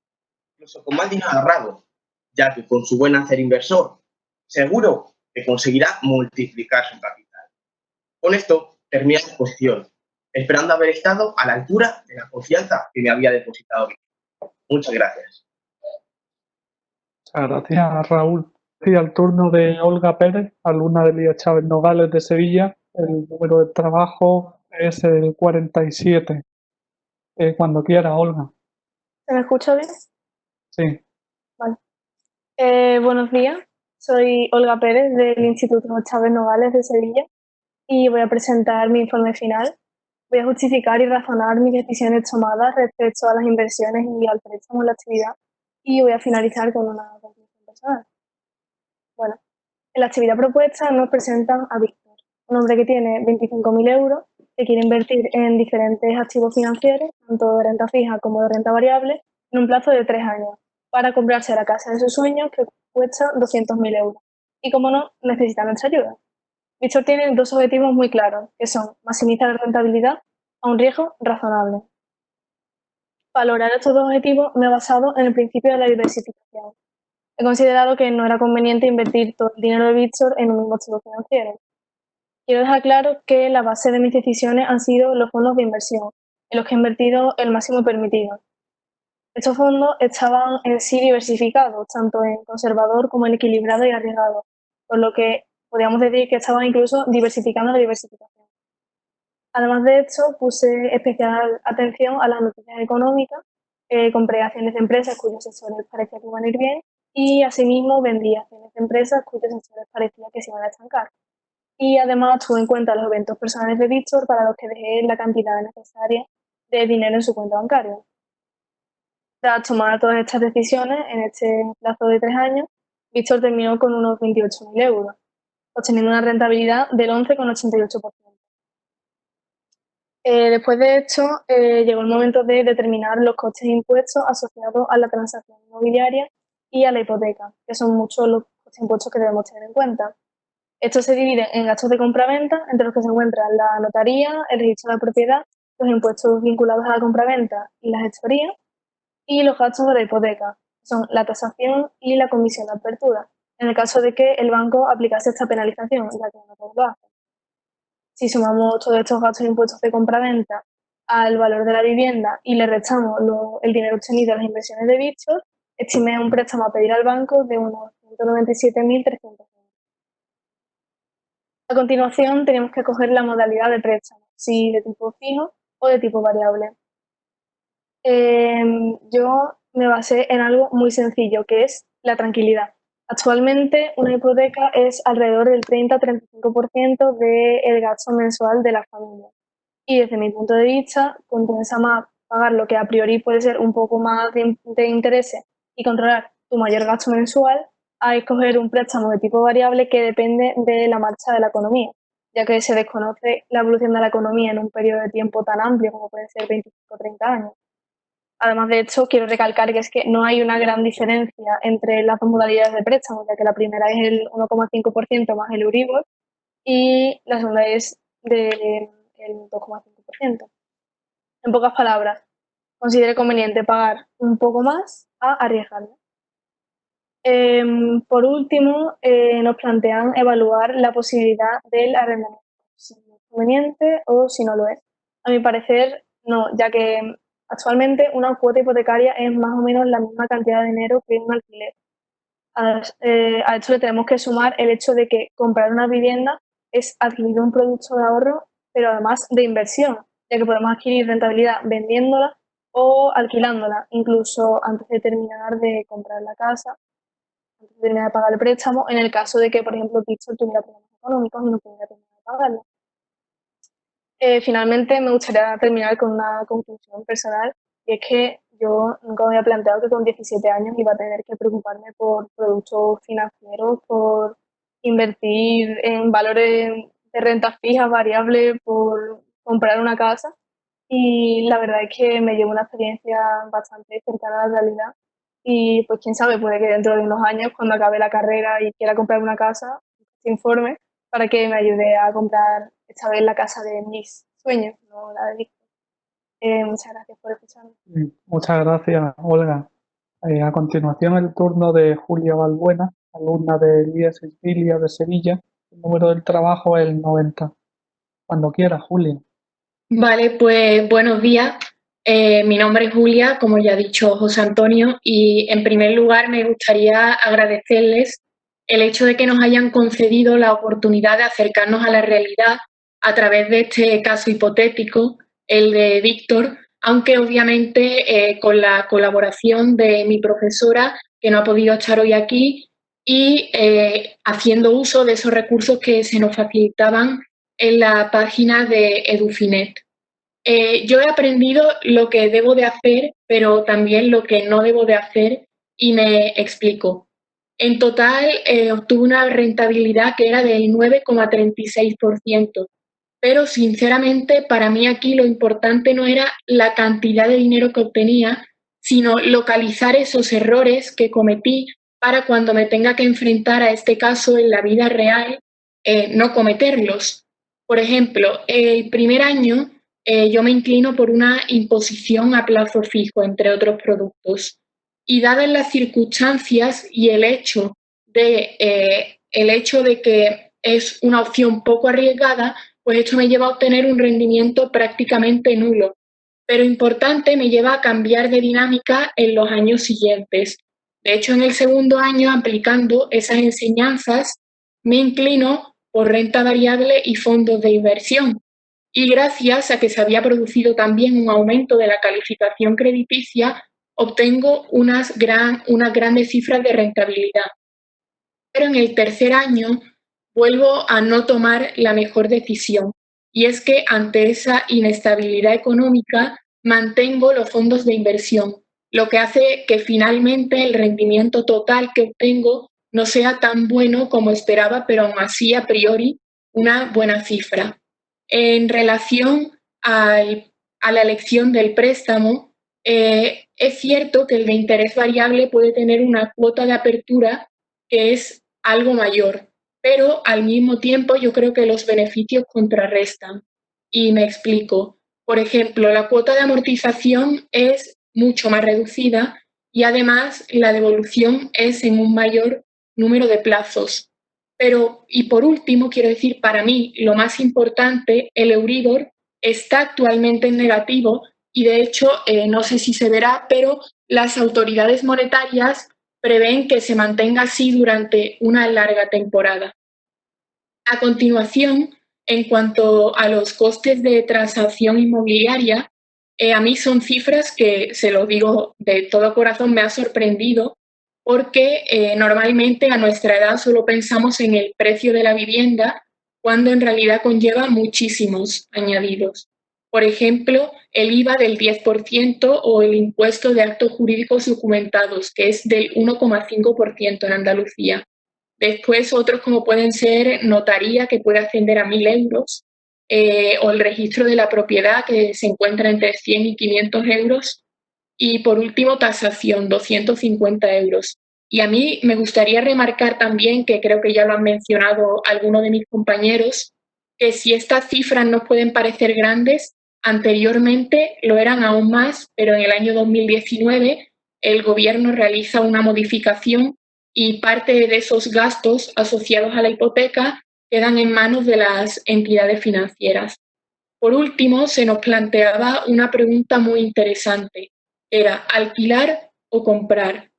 incluso con más dinero ahorrado, ya que con su buen hacer inversor, seguro que conseguirá multiplicar su capital. Con esto termina la exposición, esperando haber estado a la altura de la confianza que me había depositado. Muchas gracias. Muchas gracias, Raúl. Y al turno de Olga Pérez, alumna de Elías Chávez Nogales de Sevilla. El número de trabajo es el 47. Cuando quiera, Olga. ¿Se me escucha bien? Sí. Vale. Buenos días. Soy Olga Pérez del Instituto Chávez Nogales de Sevilla y voy a presentar mi informe final. Voy a justificar y razonar mis decisiones tomadas respecto a las inversiones y al préstamo en la actividad y voy a finalizar con una conclusión personal. Bueno, en la actividad propuesta nos presentan a Víctor, un hombre que tiene 25.000 euros, que quiere invertir en diferentes activos financieros, tanto de renta fija como de renta variable, en un plazo de 3 años, para comprarse la casa de sus sueños que cuesta 200.000 euros. Y como no, necesita nuestra ayuda. Víctor tiene dos objetivos muy claros, que son maximizar la rentabilidad a un riesgo razonable. Para lograr estos dos objetivos me he basado en el principio de la diversificación. He considerado que no era conveniente invertir todo el dinero de Víctor en un mismo activo financiero. Quiero dejar claro que la base de mis decisiones han sido los fondos de inversión, en los que he invertido el máximo permitido. Estos fondos estaban en sí diversificados, tanto en conservador como en equilibrado y arriesgado, por lo que podríamos decir que estaban incluso diversificando la diversificación. Además de esto, puse especial atención a las noticias económicas, compré acciones de empresas cuyos sectores parecía que iban a ir bien y asimismo vendí acciones de empresas cuyos sectores parecía que se iban a estancar. Y además tuve en cuenta los eventos personales de Víctor para los que dejé la cantidad necesaria de dinero en su cuenta bancaria. Tras tomar todas estas decisiones en este plazo de 3 años, Víctor terminó con unos 28.000 euros, obteniendo una rentabilidad del 11,88%. Después de esto, llegó el momento de determinar los costes e impuestos asociados a la transacción inmobiliaria y a la hipoteca, que son muchos los costes e impuestos que debemos tener en cuenta. Estos se dividen en gastos de compra-venta, entre los que se encuentran la notaría, el registro de la propiedad, los impuestos vinculados a la compra-venta y la gestoría, y los gastos de la hipoteca, que son la tasación y la comisión de apertura, en el caso de que el banco aplicase esta penalización, ya que no todos lo hacen. Si sumamos todos estos gastos e impuestos de compra-venta al valor de la vivienda y le restamos el dinero obtenido a las inversiones de Víctor, estimé un préstamo a pedir al banco de unos 197.300 euros. A continuación, tenemos que coger la modalidad de préstamo, si de tipo fijo o de tipo variable. Yo me basé en algo muy sencillo, que es la tranquilidad. Actualmente, una hipoteca es alrededor del 30-35% del gasto mensual de la familia. Y desde mi punto de vista, compensa más pagar lo que a priori puede ser un poco más de intereses y controlar tu mayor gasto mensual a escoger un préstamo de tipo variable que depende de la marcha de la economía, ya que se desconoce la evolución de la economía en un periodo de tiempo tan amplio como pueden ser 25 o 30 años. Además de esto, quiero recalcar que es que no hay una gran diferencia entre las dos modalidades de préstamo, ya que la primera es el 1,5% más el Euribor y la segunda es del 2,5%. En pocas palabras, considero conveniente pagar un poco más a arriesgarme. Por último, nos plantean evaluar la posibilidad del arrendamiento, si es conveniente o si no lo es. A mi parecer, no, ya que actualmente una cuota hipotecaria es más o menos la misma cantidad de dinero que un alquiler. A esto le tenemos que sumar el hecho de que comprar una vivienda es adquirir un producto de ahorro, pero además de inversión, ya que podemos adquirir rentabilidad vendiéndola o alquilándola, incluso antes de terminar de comprar la casa, antes de terminar de pagar el préstamo, en el caso de que, por ejemplo, Víctor tuviera problemas económicos y no pudiera terminar de pagarlo. Finalmente me gustaría terminar con una conclusión personal, y es que yo nunca me había planteado que con 17 años iba a tener que preocuparme por productos financieros, por invertir en valores de renta fija, variable, por comprar una casa. Y la verdad es que me llevo una experiencia bastante cercana a la realidad. Y pues quién sabe, puede que dentro de unos años, cuando acabe la carrera y quiera comprar una casa, te informe para que me ayude a comprar esta vez la casa de mis sueños, no la de Víctor. Muchas gracias por escucharme. Muchas gracias, Olga. A continuación, el turno de Julia Balbuena, alumna del IES Isbilia de Sevilla. El número del trabajo es el 90. Cuando quiera, Julia. Vale, pues buenos días. Mi nombre es Julia, como ya ha dicho José Antonio, y en primer lugar me gustaría agradecerles el hecho de que nos hayan concedido la oportunidad de acercarnos a la realidad a través de este caso hipotético, el de Víctor, aunque obviamente con la colaboración de mi profesora, que no ha podido estar hoy aquí, y haciendo uso de esos recursos que se nos facilitaban en la página de Edufinet. Yo he aprendido lo que debo de hacer, pero también lo que no debo de hacer, y me explico. En total obtuve una rentabilidad que era del 9,36%, pero sinceramente para mí aquí lo importante no era la cantidad de dinero que obtenía, sino localizar esos errores que cometí para cuando me tenga que enfrentar a este caso en la vida real, no cometerlos. Por ejemplo, el primer año yo me inclino por una imposición a plazo fijo, entre otros productos. Y dadas las circunstancias y el hecho de que es una opción poco arriesgada, pues esto me lleva a obtener un rendimiento prácticamente nulo. Pero importante, me lleva a cambiar de dinámica en los años siguientes. De hecho, en el segundo año, aplicando esas enseñanzas, me inclino por renta variable y fondos de inversión. Y gracias a que se había producido también un aumento de la calificación crediticia, obtengo unas grandes cifras de rentabilidad. Pero en el tercer año vuelvo a no tomar la mejor decisión, y es que ante esa inestabilidad económica mantengo los fondos de inversión, lo que hace que finalmente el rendimiento total que obtengo no sea tan bueno como esperaba, pero aún así a priori una buena cifra. En relación a la elección del préstamo, es cierto que el de interés variable puede tener una cuota de apertura que es algo mayor, pero al mismo tiempo yo creo que los beneficios contrarrestan. Y me explico. Por ejemplo, la cuota de amortización es mucho más reducida y además la devolución es en un mayor número de plazos. Pero, y por último, quiero decir, para mí, lo más importante, el Euribor está actualmente en negativo y, de hecho, no sé si se verá, pero las autoridades monetarias prevén que se mantenga así durante una larga temporada. A continuación, en cuanto a los costes de transacción inmobiliaria, a mí son cifras que, se lo digo de todo corazón, me ha sorprendido, porque normalmente a nuestra edad solo pensamos en el precio de la vivienda, cuando en realidad conlleva muchísimos añadidos. Por ejemplo, el IVA del 10% o el impuesto de actos jurídicos documentados, que es del 1,5% en Andalucía. Después otros como pueden ser notaría, que puede ascender a 1.000 euros, o el registro de la propiedad, que se encuentra entre 100 y 500 euros. Y por último, tasación, 250 euros. Y a mí me gustaría remarcar también, que creo que ya lo han mencionado algunos de mis compañeros, que si estas cifras nos pueden parecer grandes, anteriormente lo eran aún más, pero en el año 2019 el Gobierno realiza una modificación y parte de esos gastos asociados a la hipoteca quedan en manos de las entidades financieras. Por último, se nos planteaba una pregunta muy interesante. Era alquilar o comprar.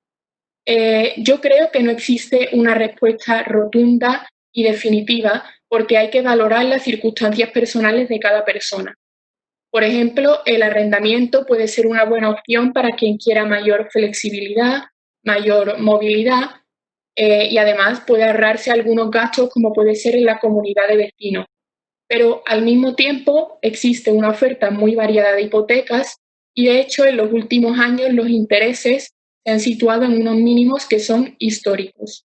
Yo creo que no existe una respuesta rotunda y definitiva, porque hay que valorar las circunstancias personales de cada persona. Por ejemplo, el arrendamiento puede ser una buena opción para quien quiera mayor flexibilidad, mayor movilidad, y además puede ahorrarse algunos gastos, como puede ser en la comunidad de vecinos. pero al mismo tiempo existe una oferta muy variada de hipotecas y de hecho en los últimos años los intereses se han situado en unos mínimos que son históricos.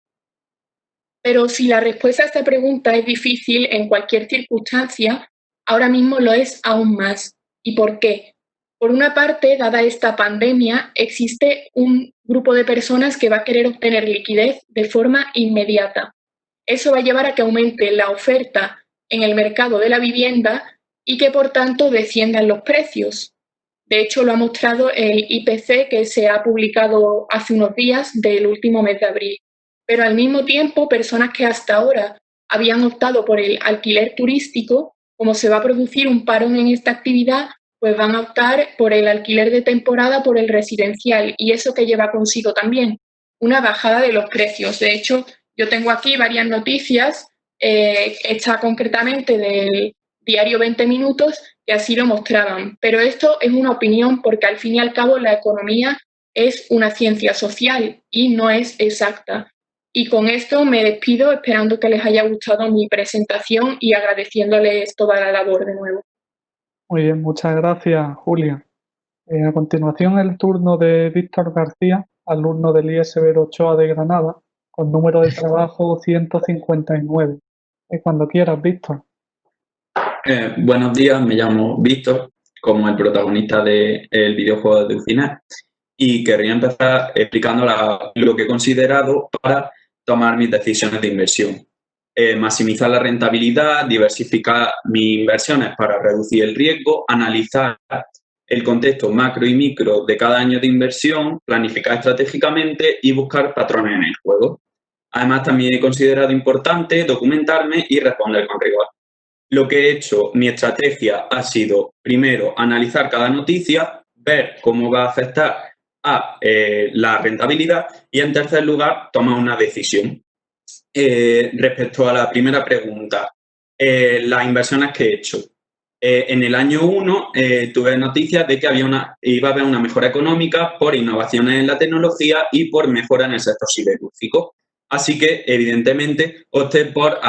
Pero si la respuesta a esta pregunta es difícil en cualquier circunstancia, ahora mismo lo es aún más. ¿Y por qué? Por una parte, dada esta pandemia, existe un grupo de personas que va a querer obtener liquidez de forma inmediata. Eso va a llevar a que aumente la oferta en el mercado de la vivienda y que, por tanto, desciendan los precios. De hecho, lo ha mostrado el IPC que se ha publicado hace unos días del último mes de abril. Pero al mismo tiempo, personas que hasta ahora habían optado por el alquiler turístico, como se va a producir un parón en esta actividad, pues van a optar por el alquiler de temporada, por el residencial, y eso que lleva consigo también una bajada de los precios. De hecho, yo tengo aquí varias noticias, esta concretamente del diario 20 Minutos, que así lo mostraban. Pero esto es una opinión porque al fin y al cabo la economía es una ciencia social y no es exacta. Y con esto me despido esperando que les haya gustado mi presentación y agradeciéndoles toda la labor de nuevo. Muy bien, muchas gracias, Julia. A continuación, el turno de Víctor García, alumno del IES Severo Ochoa de Granada, con número de trabajo 159. Cuando quieras, Víctor. Buenos días, me llamo Víctor, como el protagonista del videojuego de Ucinet, y querría empezar explicando lo que he considerado para tomar mis decisiones de inversión. Maximizar la rentabilidad, diversificar mis inversiones para reducir el riesgo, analizar el contexto macro y micro de cada año de inversión, planificar estratégicamente y buscar patrones en el juego. Además, también he considerado importante documentarme y responder con rigor. Lo que he hecho, mi estrategia ha sido, primero, analizar cada noticia, ver cómo va a afectar a la rentabilidad y, en tercer lugar, tomar una decisión. Respecto a la primera pregunta, las inversiones que he hecho. En el año 1 tuve noticias de que iba a haber una mejora económica por innovaciones en la tecnología y por mejora en el sector siderúrgico. Así que, evidentemente, opté por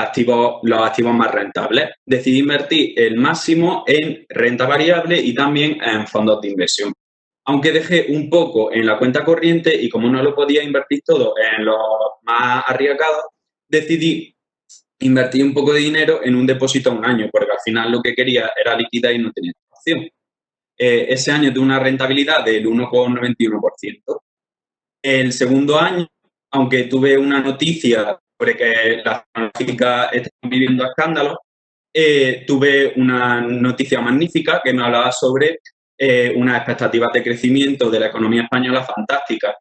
los activos más rentables. Decidí invertir el máximo en renta variable y también en fondos de inversión. Aunque dejé un poco en la cuenta corriente y como no lo podía invertir todo en los más arriesgados, decidí invertir un poco de dinero en un depósito a un año, porque al final lo que quería era liquidar y no tenía opción. Ese año tuve una rentabilidad del 1,91%. El segundo año, aunque tuve una noticia sobre que las farmacéuticas están viviendo escándalos, tuve una noticia magnífica que me hablaba sobre unas expectativas de crecimiento de la economía española fantásticas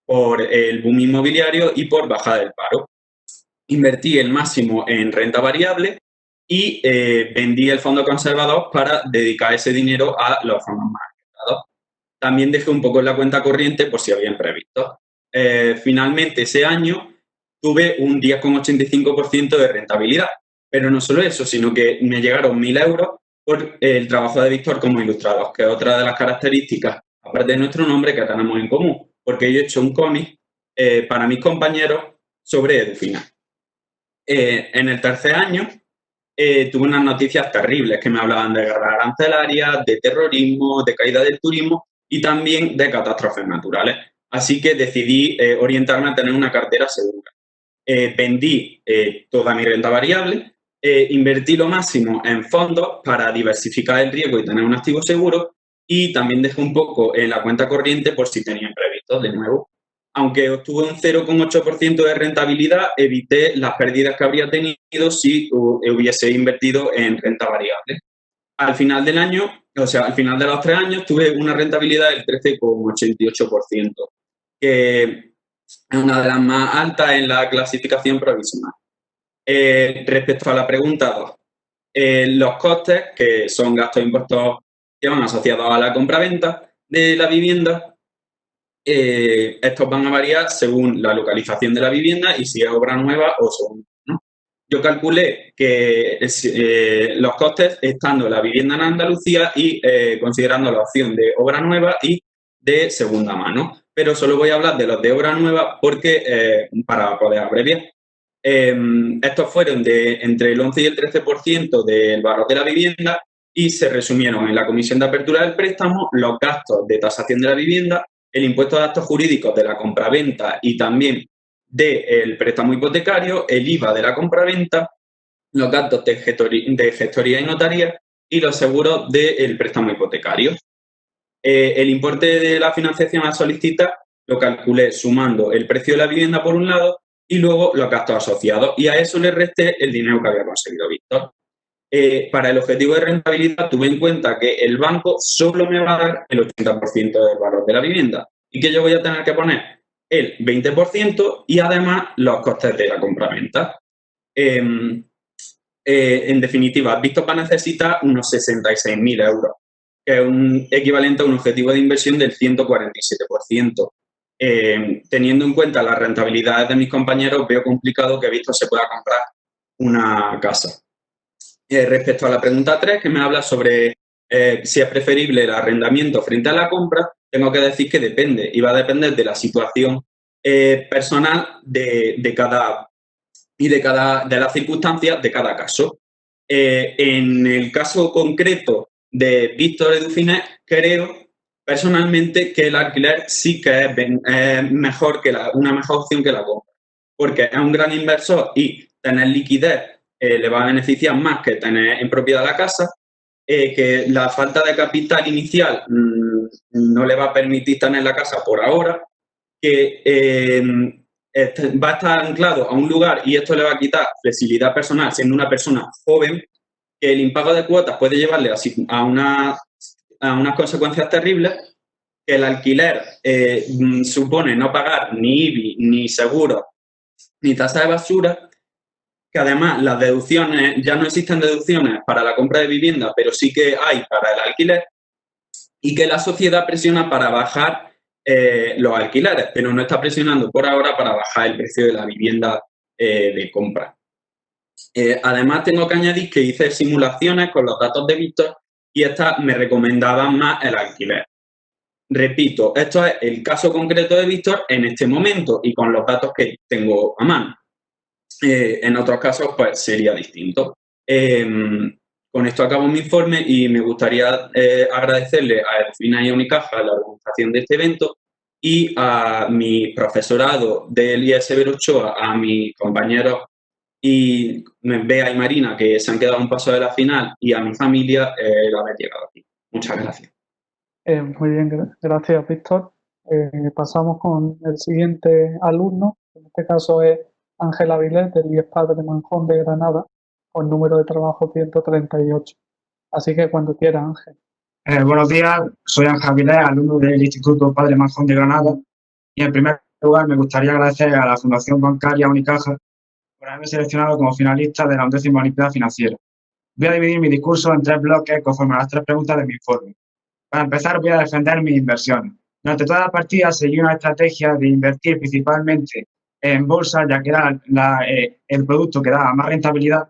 por el boom inmobiliario y por bajada del paro. Invertí el máximo en renta variable y vendí el fondo conservador para dedicar ese dinero a los fondos más arriesgados. También dejé un poco en la cuenta corriente por si había imprevistos. Finalmente, ese año tuve un 10,85% de rentabilidad. Pero no solo eso, sino que me llegaron 1.000 euros por el trabajo de Víctor como ilustrador, que es otra de las características, aparte de nuestro nombre, que tenemos en común, porque yo he hecho un cómic para mis compañeros sobre Edufina. En el tercer año tuve unas noticias terribles que me hablaban de guerras arancelarias, de terrorismo, de caída del turismo y también de catástrofes naturales. Así que decidí orientarme a tener una cartera segura. Vendí toda mi renta variable, invertí lo máximo en fondos para diversificar el riesgo y tener un activo seguro y también dejé un poco en la cuenta corriente por si tenía imprevistos de nuevo. Aunque obtuve un 0,8% de rentabilidad, evité las pérdidas que habría tenido si hubiese invertido en renta variable. Al final del año, o sea, al final de los 3 años, tuve una rentabilidad del 13,88%, que es una de las más altas en la clasificación provisional. Respecto a la pregunta 2, los costes, que son gastos e impuestos que van asociados a la compraventa de la vivienda, estos van a variar según la localización de la vivienda y si es obra nueva o segunda, ¿no? Yo calculé que los costes estando la vivienda en Andalucía y considerando la opción de obra nueva y de segunda mano. Pero solo voy a hablar de los de obra nueva porque para poder abreviar. Estos fueron de entre el 11 y el 13% del valor de la vivienda y se resumieron en la comisión de apertura del préstamo, los gastos de tasación de la vivienda, el impuesto de actos jurídicos de la compraventa y también del préstamo hipotecario, el IVA de la compraventa, los gastos de gestoría y notaría y los seguros del préstamo hipotecario. El importe de la financiación a solicitar lo calculé sumando el precio de la vivienda por un lado y luego los gastos asociados, y a eso le resté el dinero que había conseguido Víctor. Para el objetivo de rentabilidad tuve en cuenta que el banco solo me va a dar el 80% del valor de la vivienda y que yo voy a tener que poner el 20% y además los costes de la compraventa. En definitiva, Víctor va a necesitar unos 66.000 euros, que es un equivalente a un objetivo de inversión del 147%. Teniendo en cuenta las rentabilidades de mis compañeros, veo complicado que Víctor se pueda comprar una casa. Respecto a la pregunta 3, que me habla sobre si es preferible el arrendamiento frente a la compra, tengo que decir que depende, y va a depender de la situación personal de las circunstancias de cada caso. En el caso concreto de Víctor Edufinet, creo personalmente que el alquiler sí que es mejor que una mejor opción que la compra, porque es un gran inversor y tener liquidez le va a beneficiar más que tener en propiedad la casa, que la falta de capital inicial no le va a permitir tener la casa por ahora, que va a estar anclado a un lugar y esto le va a quitar flexibilidad personal siendo una persona joven, que el impago de cuotas puede llevarle a unas consecuencias terribles, que el alquiler supone no pagar ni IBI, ni seguro, ni tasa de basura, que además las deducciones, ya no existen deducciones para la compra de vivienda, pero sí que hay para el alquiler, y que la sociedad presiona para bajar los alquileres, pero no está presionando por ahora para bajar el precio de la vivienda de compra. Además, tengo que añadir que hice simulaciones con los datos de Víctor y estas me recomendaban más el alquiler. Repito, esto es el caso concreto de Víctor en este momento y con los datos que tengo a mano. En otros casos, pues sería distinto. Con esto acabo mi informe y me gustaría agradecerle a Edufina y a Unicaja la organización de este evento y a mi profesorado del IES Severo Ochoa, a mis compañeros y Bea y Marina, que se han quedado a un paso de la final, y a mi familia el haber llegado aquí. Muchas gracias. Muy bien, gracias, Víctor. Pasamos con el siguiente alumno, en este caso es Ángel Avilés, del IES Padre Manjón de Granada, con número de trabajo 138. Así que cuando quiera, Ángel. Buenos días, soy Ángel Avilés, alumno del Instituto Padre Manjón de Granada, y en primer lugar me gustaría agradecer a la Fundación Bancaria Unicaja por haberme seleccionado como finalista de la 11ª Olimpiada Financiera. Voy a dividir mi discurso en 3 bloques conforme a las 3 preguntas de mi informe. Para empezar, voy a defender mis inversiones. Durante toda la partida seguí una estrategia de invertir principalmente en bolsa, ya que era el producto que daba más rentabilidad,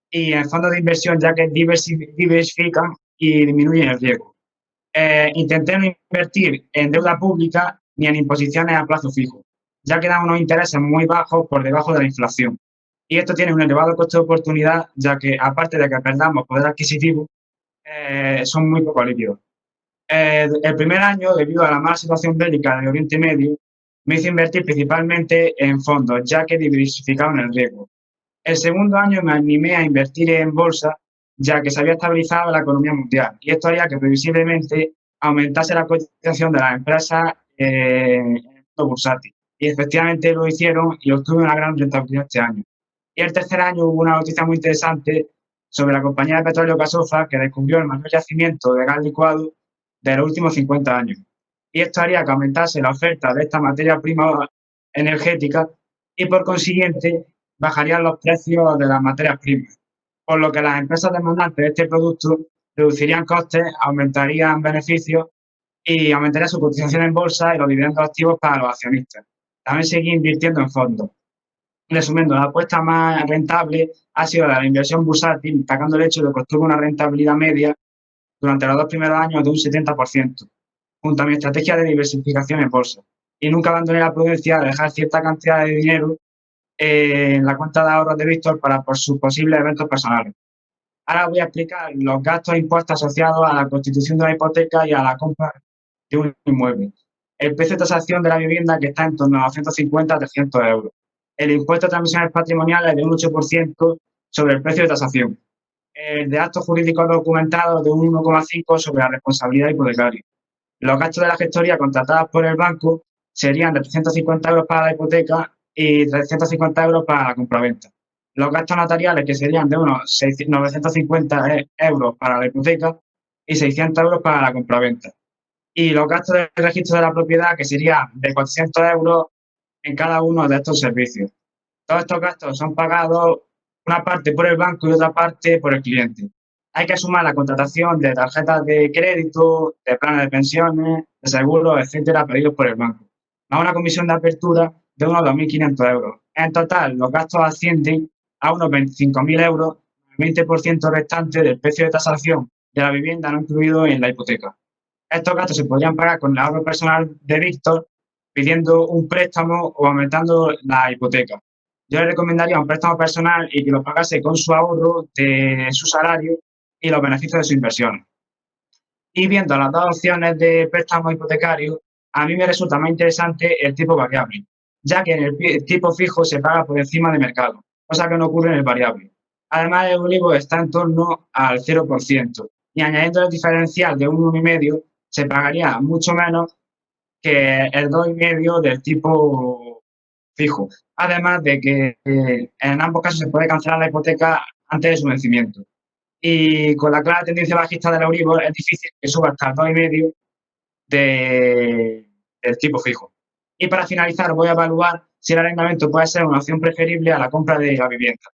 y en fondos de inversión, ya que diversifican y disminuyen el riesgo. Intenté no invertir en deuda pública ni en imposiciones a plazo fijo, ya que dan unos intereses muy bajos por debajo de la inflación. Y esto tiene un elevado coste de oportunidad, ya que aparte de que perdamos poder adquisitivo, son muy poco líquidos. El primer año, debido a la mala situación bélica de Oriente Medio, me hice invertir principalmente en fondos, ya que diversificaban el riesgo. El segundo año me animé a invertir en bolsa, ya que se había estabilizado la economía mundial, y esto haría que previsiblemente aumentase la cotización de las empresas en el mundo bursátil. Y efectivamente lo hicieron y obtuve una gran rentabilidad este año. Y el tercer año hubo una noticia muy interesante sobre la compañía de petróleo Casofa, que descubrió el mayor yacimiento de gas licuado de los últimos 50 años. Y esto haría que aumentase la oferta de esta materia prima energética y, por consiguiente, bajarían los precios de las materias primas, por lo que las empresas demandantes de este producto reducirían costes, aumentarían beneficios y aumentaría su cotización en bolsa y los dividendos activos para los accionistas. También seguí invirtiendo en fondos. Resumiendo, la apuesta más rentable ha sido la inversión bursátil, destacando el hecho de que obtuvo una rentabilidad media durante los 2 primeros años de un 70%, junto a mi estrategia de diversificación en bolsa. Y nunca abandoné la prudencia de dejar cierta cantidad de dinero en la cuenta de ahorros de Víctor por sus posibles eventos personales. Ahora voy a explicar los gastos e impuestos asociados a la constitución de la hipoteca y a la compra de un inmueble. El precio de tasación de la vivienda, que está en torno a 250 a 300 euros. El impuesto de transmisiones patrimoniales de un 8% sobre el precio de tasación. El de actos jurídicos documentados de un 1,5% sobre la responsabilidad hipotecaria. Los gastos de la gestoría contratadas por el banco serían de 350 euros para la hipoteca y 350 euros para la compraventa. Los gastos notariales, que serían de unos 950 euros para la hipoteca y 600 euros para la compraventa. Y los gastos de registro de la propiedad, que serían de 400 euros en cada uno de estos servicios. Todos estos gastos son pagados una parte por el banco y otra parte por el cliente. Hay que sumar la contratación de tarjetas de crédito, de planes de pensiones, de seguros, etcétera, pedidos por el banco, a una comisión de apertura de unos 2.500 euros. En total, los gastos ascienden a unos 25.000 euros, el 20% restante del precio de tasación de la vivienda no incluido en la hipoteca. Estos gastos se podrían pagar con el ahorro personal de Víctor, pidiendo un préstamo o aumentando la hipoteca. Yo le recomendaría un préstamo personal y que lo pagase con su ahorro de su salario y los beneficios de su inversión. Y viendo las dos opciones de préstamo hipotecario, a mí me resulta más interesante el tipo variable, ya que en el tipo fijo se paga por encima de mercado, cosa que no ocurre en el variable. Además, el Euribor está en torno al 0%, y añadiendo el diferencial de un 1,5, se pagaría mucho menos que el 2,5 del tipo fijo. Además de que en ambos casos se puede cancelar la hipoteca antes de su vencimiento. Y con la clara tendencia bajista del Euribor es difícil que suba hasta el 2,5 del tipo fijo. Y para finalizar voy a evaluar si el arrendamiento puede ser una opción preferible a la compra de la vivienda.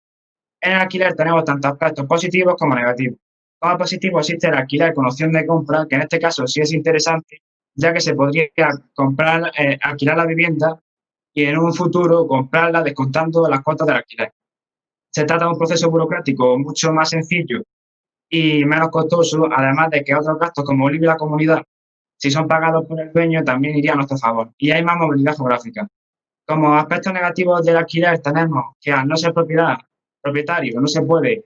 En el alquiler tenemos tanto aspectos positivos como negativos. Como positivo existe el alquiler con opción de compra, que en este caso sí es interesante, ya que se podría alquilar la vivienda y en un futuro comprarla descontando las cuotas del alquiler. Se trata de un proceso burocrático mucho más sencillo y menos costoso, además de que otros gastos como el IBI y la comunidad, si son pagados por el dueño, también irían a nuestro favor. Y hay más movilidad geográfica. Como aspectos negativos del alquiler tenemos que al no ser propietario no se puede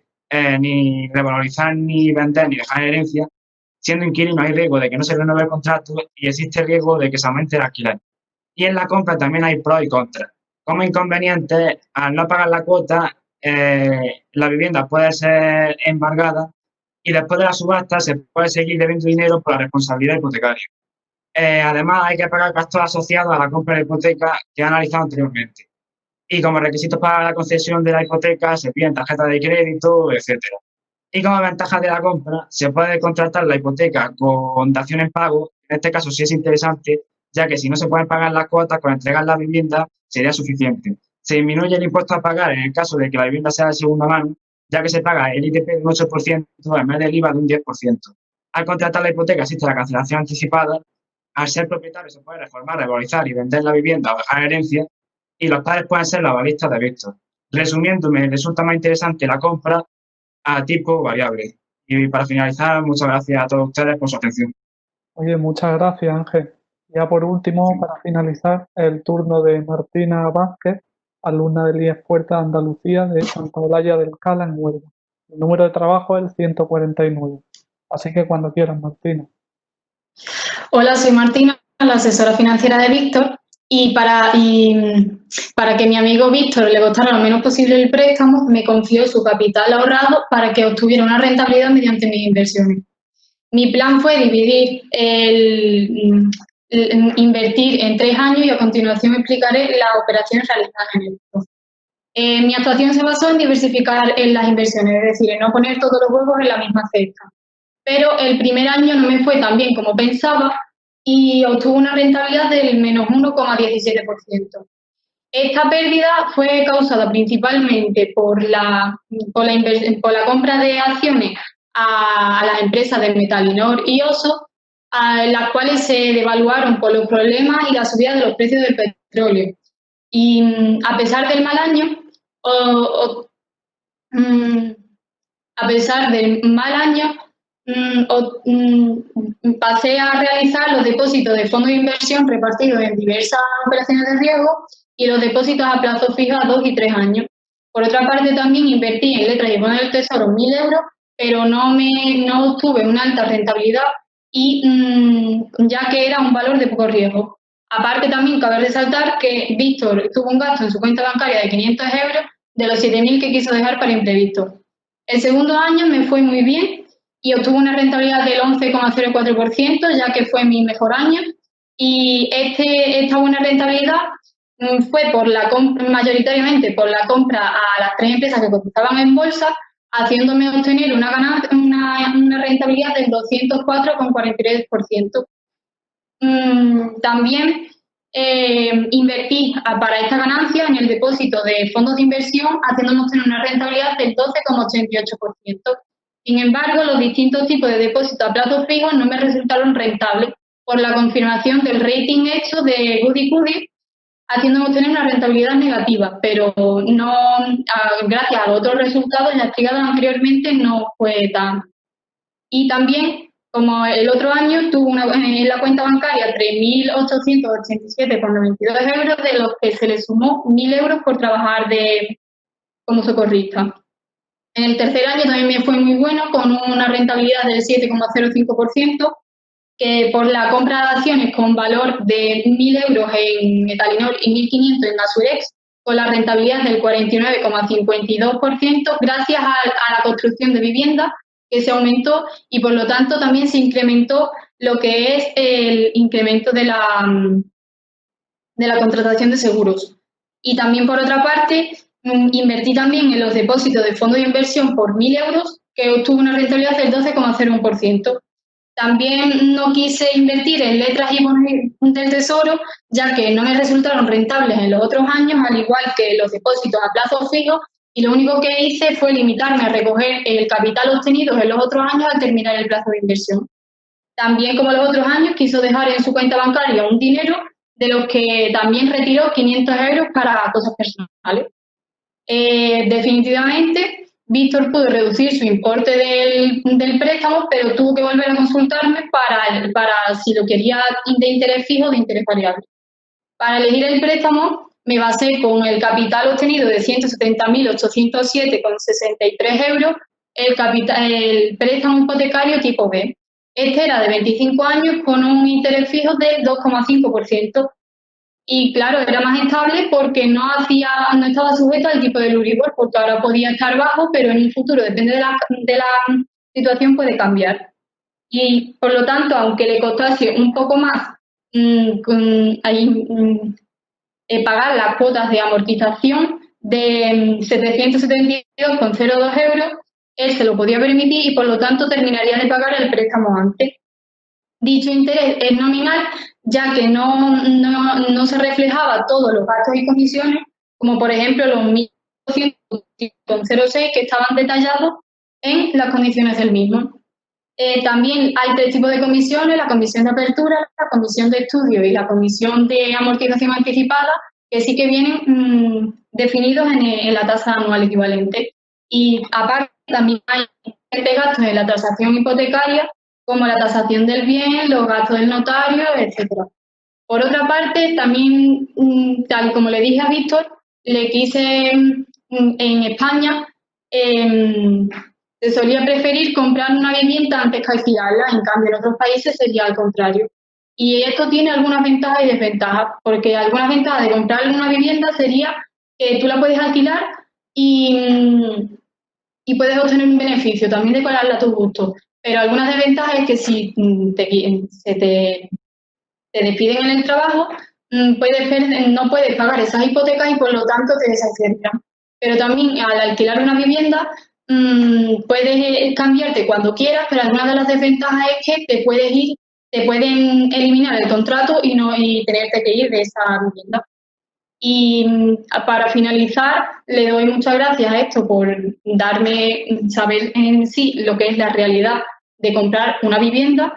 ni revalorizar, ni vender, ni dejar herencia. Siendo inquilino hay riesgo de que no se renueve el contrato y existe riesgo de que se aumente el alquiler. Y en la compra también hay pros y contras. Como inconveniente, al no pagar la cuota, la vivienda puede ser embargada y después de la subasta se puede seguir debiendo dinero por la responsabilidad hipotecaria. Además, hay que pagar gastos asociados a la compra de hipoteca que he analizado anteriormente. Y como requisitos para la concesión de la hipoteca se piden tarjetas de crédito, etcétera. Y como ventaja de la compra, se puede contratar la hipoteca con dación en pago. En este caso sí es interesante, ya que si no se pueden pagar las cuotas, con entregar la vivienda sería suficiente. Se disminuye el impuesto a pagar en el caso de que la vivienda sea de segunda mano, ya que se paga el ITP de un 8% en vez del IVA de un 10%. Al contratar la hipoteca existe la cancelación anticipada. Al ser propietario se puede reformar, revalorizar y vender la vivienda o dejar herencia, y los padres pueden ser los avalistas de Víctor. Resumiendo, me resulta más interesante la compra a tipo variable. Y para finalizar, muchas gracias a todos ustedes por su atención. Oye, muchas gracias, Ángel. Ya por último, para finalizar, el turno de Martina Vázquez, alumna del IES Puerta de Andalucía de Santa Olalla del Cala, en Huelva. El número de trabajo es el 149. Así que cuando quieras, Martina. Hola, soy Martina, la asesora financiera de Víctor, y para que mi amigo Víctor le costara lo menos posible el préstamo, me confió su capital ahorrado para que obtuviera una rentabilidad mediante mis inversiones. Mi plan fue dividir invertir en 3 años y a continuación explicaré las operaciones realizadas en esto. Mi actuación se basó en diversificar en las inversiones, es decir, en no poner todos los huevos en la misma cesta. Pero el primer año no me fue tan bien como pensaba y obtuvo una rentabilidad del menos 1,17%. Esta pérdida fue causada principalmente por la compra de acciones a las empresas de Metalinor y Oso, las cuales se devaluaron por los problemas y la subida de los precios del petróleo. Y a pesar del mal año, pasé a realizar los depósitos de fondos de inversión repartidos en diversas operaciones de riesgo y los depósitos a plazo fijo a 2 y 3 años. Por otra parte, también invertí en letras y bonos del Tesoro 1.000 euros, pero no obtuve una alta rentabilidad y ya que era un valor de poco riesgo. Aparte, también cabe resaltar que Víctor tuvo un gasto en su cuenta bancaria de 500 euros de los 7.000 que quiso dejar para imprevistos. El segundo año me fue muy bien y obtuve una rentabilidad del 11,04%, ya que fue mi mejor año. Y esta buena rentabilidad fue mayoritariamente por la compra a las 3 empresas que cotizaban en bolsa, haciéndome obtener una rentabilidad del 204,43%. También invertí para esta ganancia en el depósito de fondos de inversión, haciéndome obtener una rentabilidad del 12,88%. Sin embargo, los distintos tipos de depósitos a plazos fijos no me resultaron rentables por la confirmación del rating hecho de Goody Goody, haciéndome obtener una rentabilidad negativa, pero no, gracias a los otros resultados ya explicados anteriormente, no fue tan. Y también, como el otro año, tuve en la cuenta bancaria 3.887,92 euros, de los que se le sumó 1.000 euros por trabajar como socorrista. En el tercer año también me fue muy bueno, con una rentabilidad del 7,05%, que por la compra de acciones con valor de 1.000 euros en Metalinor y 1.500 en Gasurex, con la rentabilidad del 49,52%, gracias a la construcción de viviendas, que se aumentó y por lo tanto también se incrementó lo que es el incremento de la contratación de seguros. Y también, por otra parte, invertí también en los depósitos de fondos de inversión por 1.000 euros, que obtuvo una rentabilidad del 12,01%. También no quise invertir en letras y bonos del Tesoro, ya que no me resultaron rentables en los otros años, al igual que los depósitos a plazo fijo, y lo único que hice fue limitarme a recoger el capital obtenido en los otros años al terminar el plazo de inversión. También, como los otros años, quiso dejar en su cuenta bancaria un dinero de los que también retiró 500 euros para cosas personales. Definitivamente, Víctor pudo reducir su importe del préstamo, pero tuvo que volver a consultarme para si lo quería de interés fijo o de interés variable. Para elegir el préstamo, me basé con el capital obtenido de 170.807,63 euros, el préstamo hipotecario tipo B. Este era de 25 años con un interés fijo del 2,5%. Y claro, era más estable porque no estaba sujeto al tipo del Euribor, porque ahora podía estar bajo, pero en un futuro, depende de la situación, puede cambiar. Y por lo tanto, aunque le costase un poco más pagar las cuotas de amortización de 772,02 euros, él se lo podía permitir y por lo tanto terminaría de pagar el préstamo antes. Dicho interés es nominal, ya que no se reflejaba todos los gastos y comisiones, como por ejemplo los 1.200,06 que estaban detallados en las condiciones del mismo. También hay 3 tipos de comisiones: la comisión de apertura, la comisión de estudio y la comisión de amortización anticipada, que sí que vienen definidos en la tasa anual equivalente. Y aparte también hay gastos en la transacción hipotecaria, como la tasación del bien, los gastos del notario, etc. Por otra parte, también, tal como le dije a Víctor, le quise en España, se solía preferir comprar una vivienda antes que alquilarla, en cambio en otros países sería al contrario. Y esto tiene algunas ventajas y desventajas, porque algunas ventajas de comprar una vivienda sería que tú la puedes alquilar y puedes obtener un beneficio, también decorarla a tu gusto. Pero algunas desventajas es que si te despiden en el trabajo, no puedes pagar esas hipotecas y por lo tanto te desacreditan. Pero también al alquilar una vivienda puedes cambiarte cuando quieras, pero alguna de las desventajas es que te pueden eliminar el contrato y tenerte que ir de esa vivienda. Y para finalizar, le doy muchas gracias a esto por saber en sí lo que es la realidad de comprar una vivienda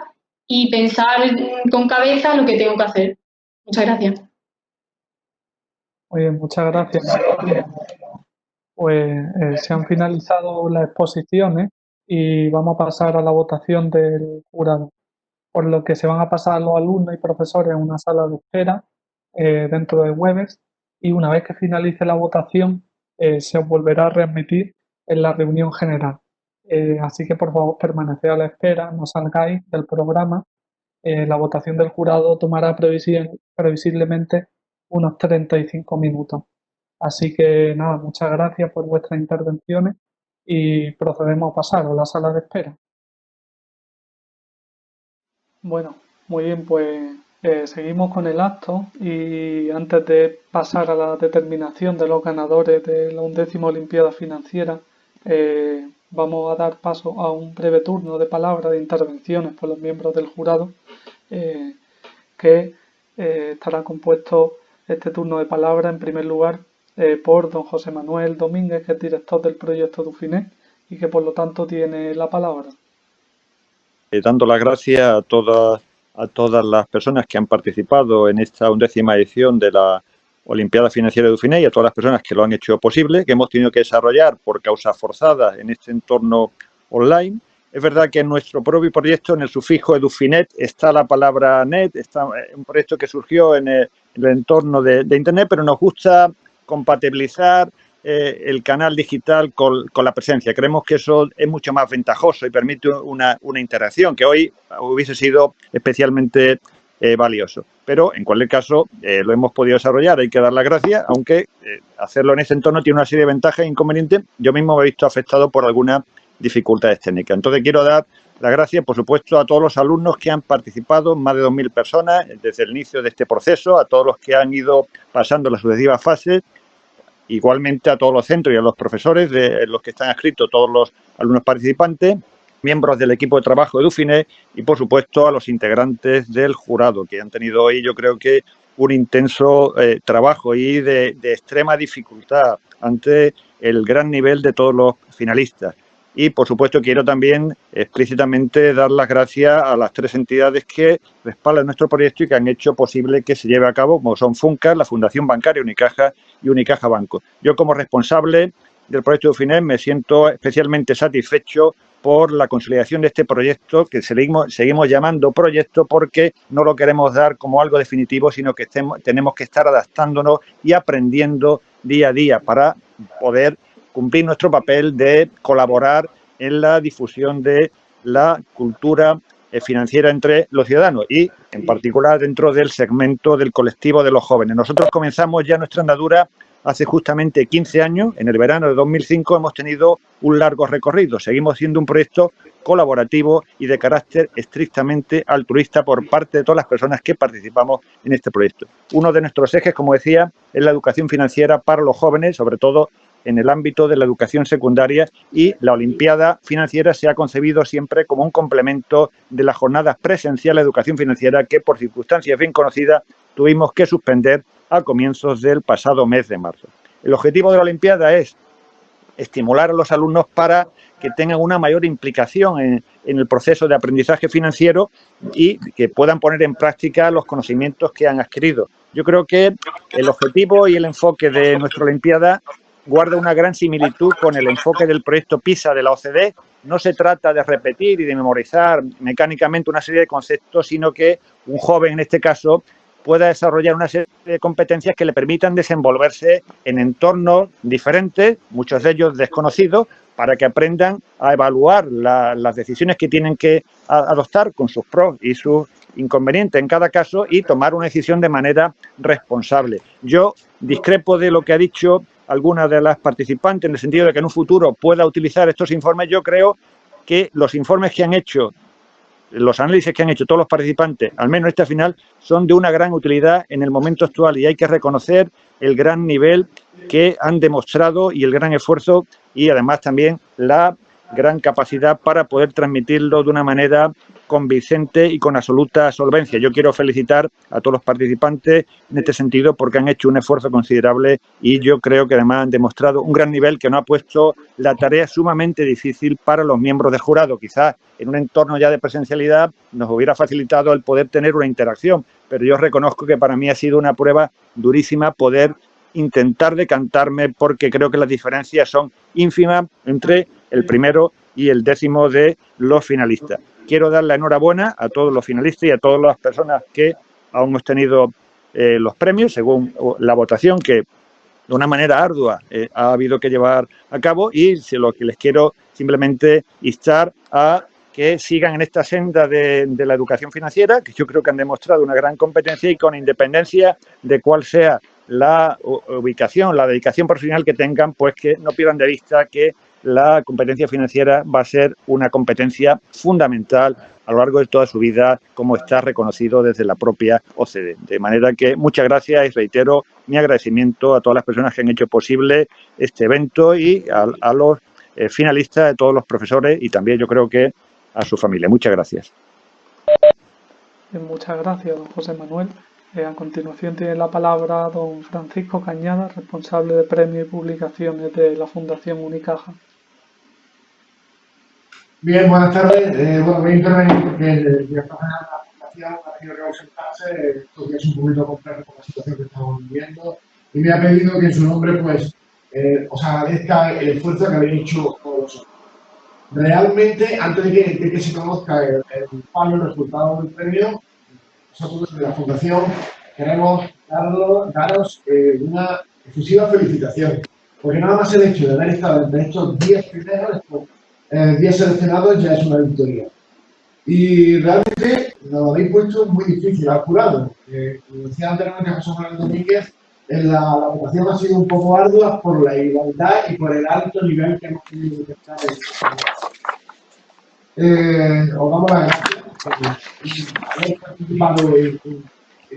y pensar con cabeza lo que tengo que hacer. Muchas gracias. Muy bien, muchas gracias. Pues se han finalizado las exposiciones y vamos a pasar a la votación del jurado, por lo que se van a pasar los alumnos y profesores en una sala de espera dentro de Webex y una vez que finalice la votación se os volverá a readmitir en la reunión general. Así que por favor permaneced a la espera, no salgáis del programa. La votación del jurado tomará previsiblemente unos 35 minutos. Así que nada, muchas gracias por vuestras intervenciones y procedemos a pasar a la sala de espera. Bueno, muy bien, pues seguimos con el acto y antes de pasar a la determinación de los ganadores de la 11ª Olimpiada Financiera, vamos a dar paso a un breve turno de palabras de intervenciones por los miembros del jurado, que estará compuesto este turno de palabras en primer lugar por don José Manuel Domínguez, que es director del proyecto Dufinet y que por lo tanto tiene la palabra. Dando las gracias a todas las personas que han participado en esta 11ª edición de la Olimpiada Financiera de Dufinet y a todas las personas que lo han hecho posible, que hemos tenido que desarrollar por causas forzadas en este entorno online. Es verdad que en nuestro propio proyecto, en el sufijo Edufinet, está la palabra net, está un proyecto que surgió en el entorno de Internet, pero nos gusta compatibilizar el canal digital con la presencia. Creemos que eso es mucho más ventajoso y permite una interacción que hoy hubiese sido especialmente valioso. Pero, en cualquier caso, lo hemos podido desarrollar. Hay que dar las gracias, aunque hacerlo en ese entorno tiene una serie de ventajas e inconvenientes. Yo mismo me he visto afectado por algunas dificultades técnicas. Entonces, quiero dar las gracias, por supuesto, a todos los alumnos que han participado, más de 2.000 personas, desde el inicio de este proceso, a todos los que han ido pasando las sucesivas fases, igualmente a todos los centros y a los profesores de los que están adscritos, todos los alumnos participantes, miembros del equipo de trabajo de Dufinet y, por supuesto, a los integrantes del jurado, que han tenido hoy, yo creo que, un intenso trabajo y de extrema dificultad ante el gran nivel de todos los finalistas. Y, por supuesto, quiero también explícitamente dar las gracias a las 3 entidades que respaldan nuestro proyecto y que han hecho posible que se lleve a cabo, como son FUNCAS, la Fundación Bancaria Unicaja y Unicaja Banco. Yo, como responsable del proyecto de Dufinet, me siento especialmente satisfecho por la consolidación de este proyecto, que seguimos llamando proyecto porque no lo queremos dar como algo definitivo, sino que tenemos que estar adaptándonos y aprendiendo día a día para poder cumplir nuestro papel de colaborar en la difusión de la cultura financiera entre los ciudadanos y, en particular, dentro del segmento del colectivo de los jóvenes. Nosotros comenzamos ya nuestra andadura hace justamente 15 años. En el verano de 2005 hemos tenido un largo recorrido. Seguimos siendo un proyecto colaborativo y de carácter estrictamente altruista por parte de todas las personas que participamos en este proyecto. Uno de nuestros ejes, como decía, es la educación financiera para los jóvenes, sobre todo en el ámbito de la educación secundaria, y la Olimpiada Financiera se ha concebido siempre como un complemento de las jornadas presenciales de educación financiera que, por circunstancias bien conocidas, tuvimos que suspender a comienzos del pasado mes de marzo. El objetivo de la Olimpiada es estimular a los alumnos para que tengan una mayor implicación en el proceso de aprendizaje financiero y que puedan poner en práctica los conocimientos que han adquirido. Yo creo que el objetivo y el enfoque de nuestra Olimpiada guarda una gran similitud con el enfoque del proyecto PISA de la OCDE. No se trata de repetir y de memorizar mecánicamente una serie de conceptos, sino que un joven, en este caso, pueda desarrollar una serie de competencias que le permitan desenvolverse en entornos diferentes, muchos de ellos desconocidos, para que aprendan a evaluar las decisiones que tienen que adoptar con sus pros y sus inconvenientes en cada caso y tomar una decisión de manera responsable. Yo discrepo de lo que ha dicho algunas de las participantes en el sentido de que en un futuro pueda utilizar estos informes. Yo creo que los informes que han hecho, los análisis que han hecho todos los participantes, al menos este final, son de una gran utilidad en el momento actual y hay que reconocer el gran nivel que han demostrado y el gran esfuerzo y además también la gran capacidad para poder transmitirlo de una manera convincente y con absoluta solvencia. Yo quiero felicitar a todos los participantes en este sentido porque han hecho un esfuerzo considerable y yo creo que además han demostrado un gran nivel que nos ha puesto la tarea sumamente difícil para los miembros del jurado. Quizás en un entorno ya de presencialidad nos hubiera facilitado el poder tener una interacción, pero yo reconozco que para mí ha sido una prueba durísima poder intentar decantarme porque creo que las diferencias son ínfimas entre el primero y el 10º de los finalistas. Quiero dar la enhorabuena a todos los finalistas y a todas las personas que aún hemos tenido los premios según la votación, que de una manera ardua ha habido que llevar a cabo, y lo que les quiero simplemente instar a que sigan en esta senda de la educación financiera, que yo creo que han demostrado una gran competencia, y con independencia de cuál sea la ubicación, la dedicación profesional que tengan, pues que no pierdan de vista que la competencia financiera va a ser una competencia fundamental a lo largo de toda su vida, como está reconocido desde la propia OCDE. De manera que muchas gracias y reitero mi agradecimiento a todas las personas que han hecho posible este evento, y a los finalistas, de todos los profesores, y también yo creo que a su familia. Muchas gracias. Muchas gracias, don José Manuel. A continuación tiene la palabra don Francisco Cañada, responsable de premios y publicaciones de la Fundación Unicaja. Bien, buenas tardes. Bueno, voy a intervenir porque el director general de la Fundación ha tenido que ausentarse. Estos días es un poquito complejo por la situación que estamos viviendo, y me ha pedido que en su nombre pues os agradezca el esfuerzo que habéis hecho todos los otros. Realmente, antes de que se conozca el resultado del premio, nosotros desde la Fundación queremos daros una efusiva felicitación, porque nada más el hecho de haber estado entre estos 10 primeros, 10 seleccionados, ya es una victoria. Y realmente nos habéis puesto muy difícil al jurado. Como decía anteriormente José Manuel Domínguez, la votación ha sido un poco ardua por la igualdad y por el alto nivel que hemos tenido que estar os damos las gracias por haber participado en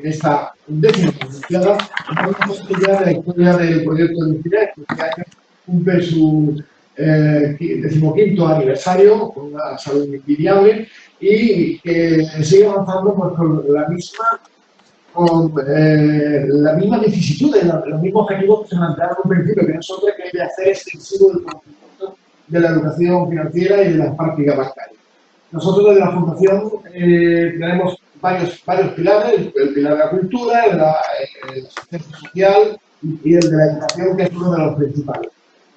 esta 10ª Olimpiada. Vamos a estudiar la historia del proyecto de UCINES, que este año cumple su 15º aniversario con una salud envidiable, y que sigue avanzando pues, con la misma vicisitud, los mismos objetivos que se plantearon en un principio, que nosotros que hay de hacer extensivo el conocimiento de la educación financiera y de las prácticas bancarias. Nosotros desde la Fundación tenemos varios pilares: el pilar de la cultura, el de la asistencia social y el de la educación, que es uno de los principales.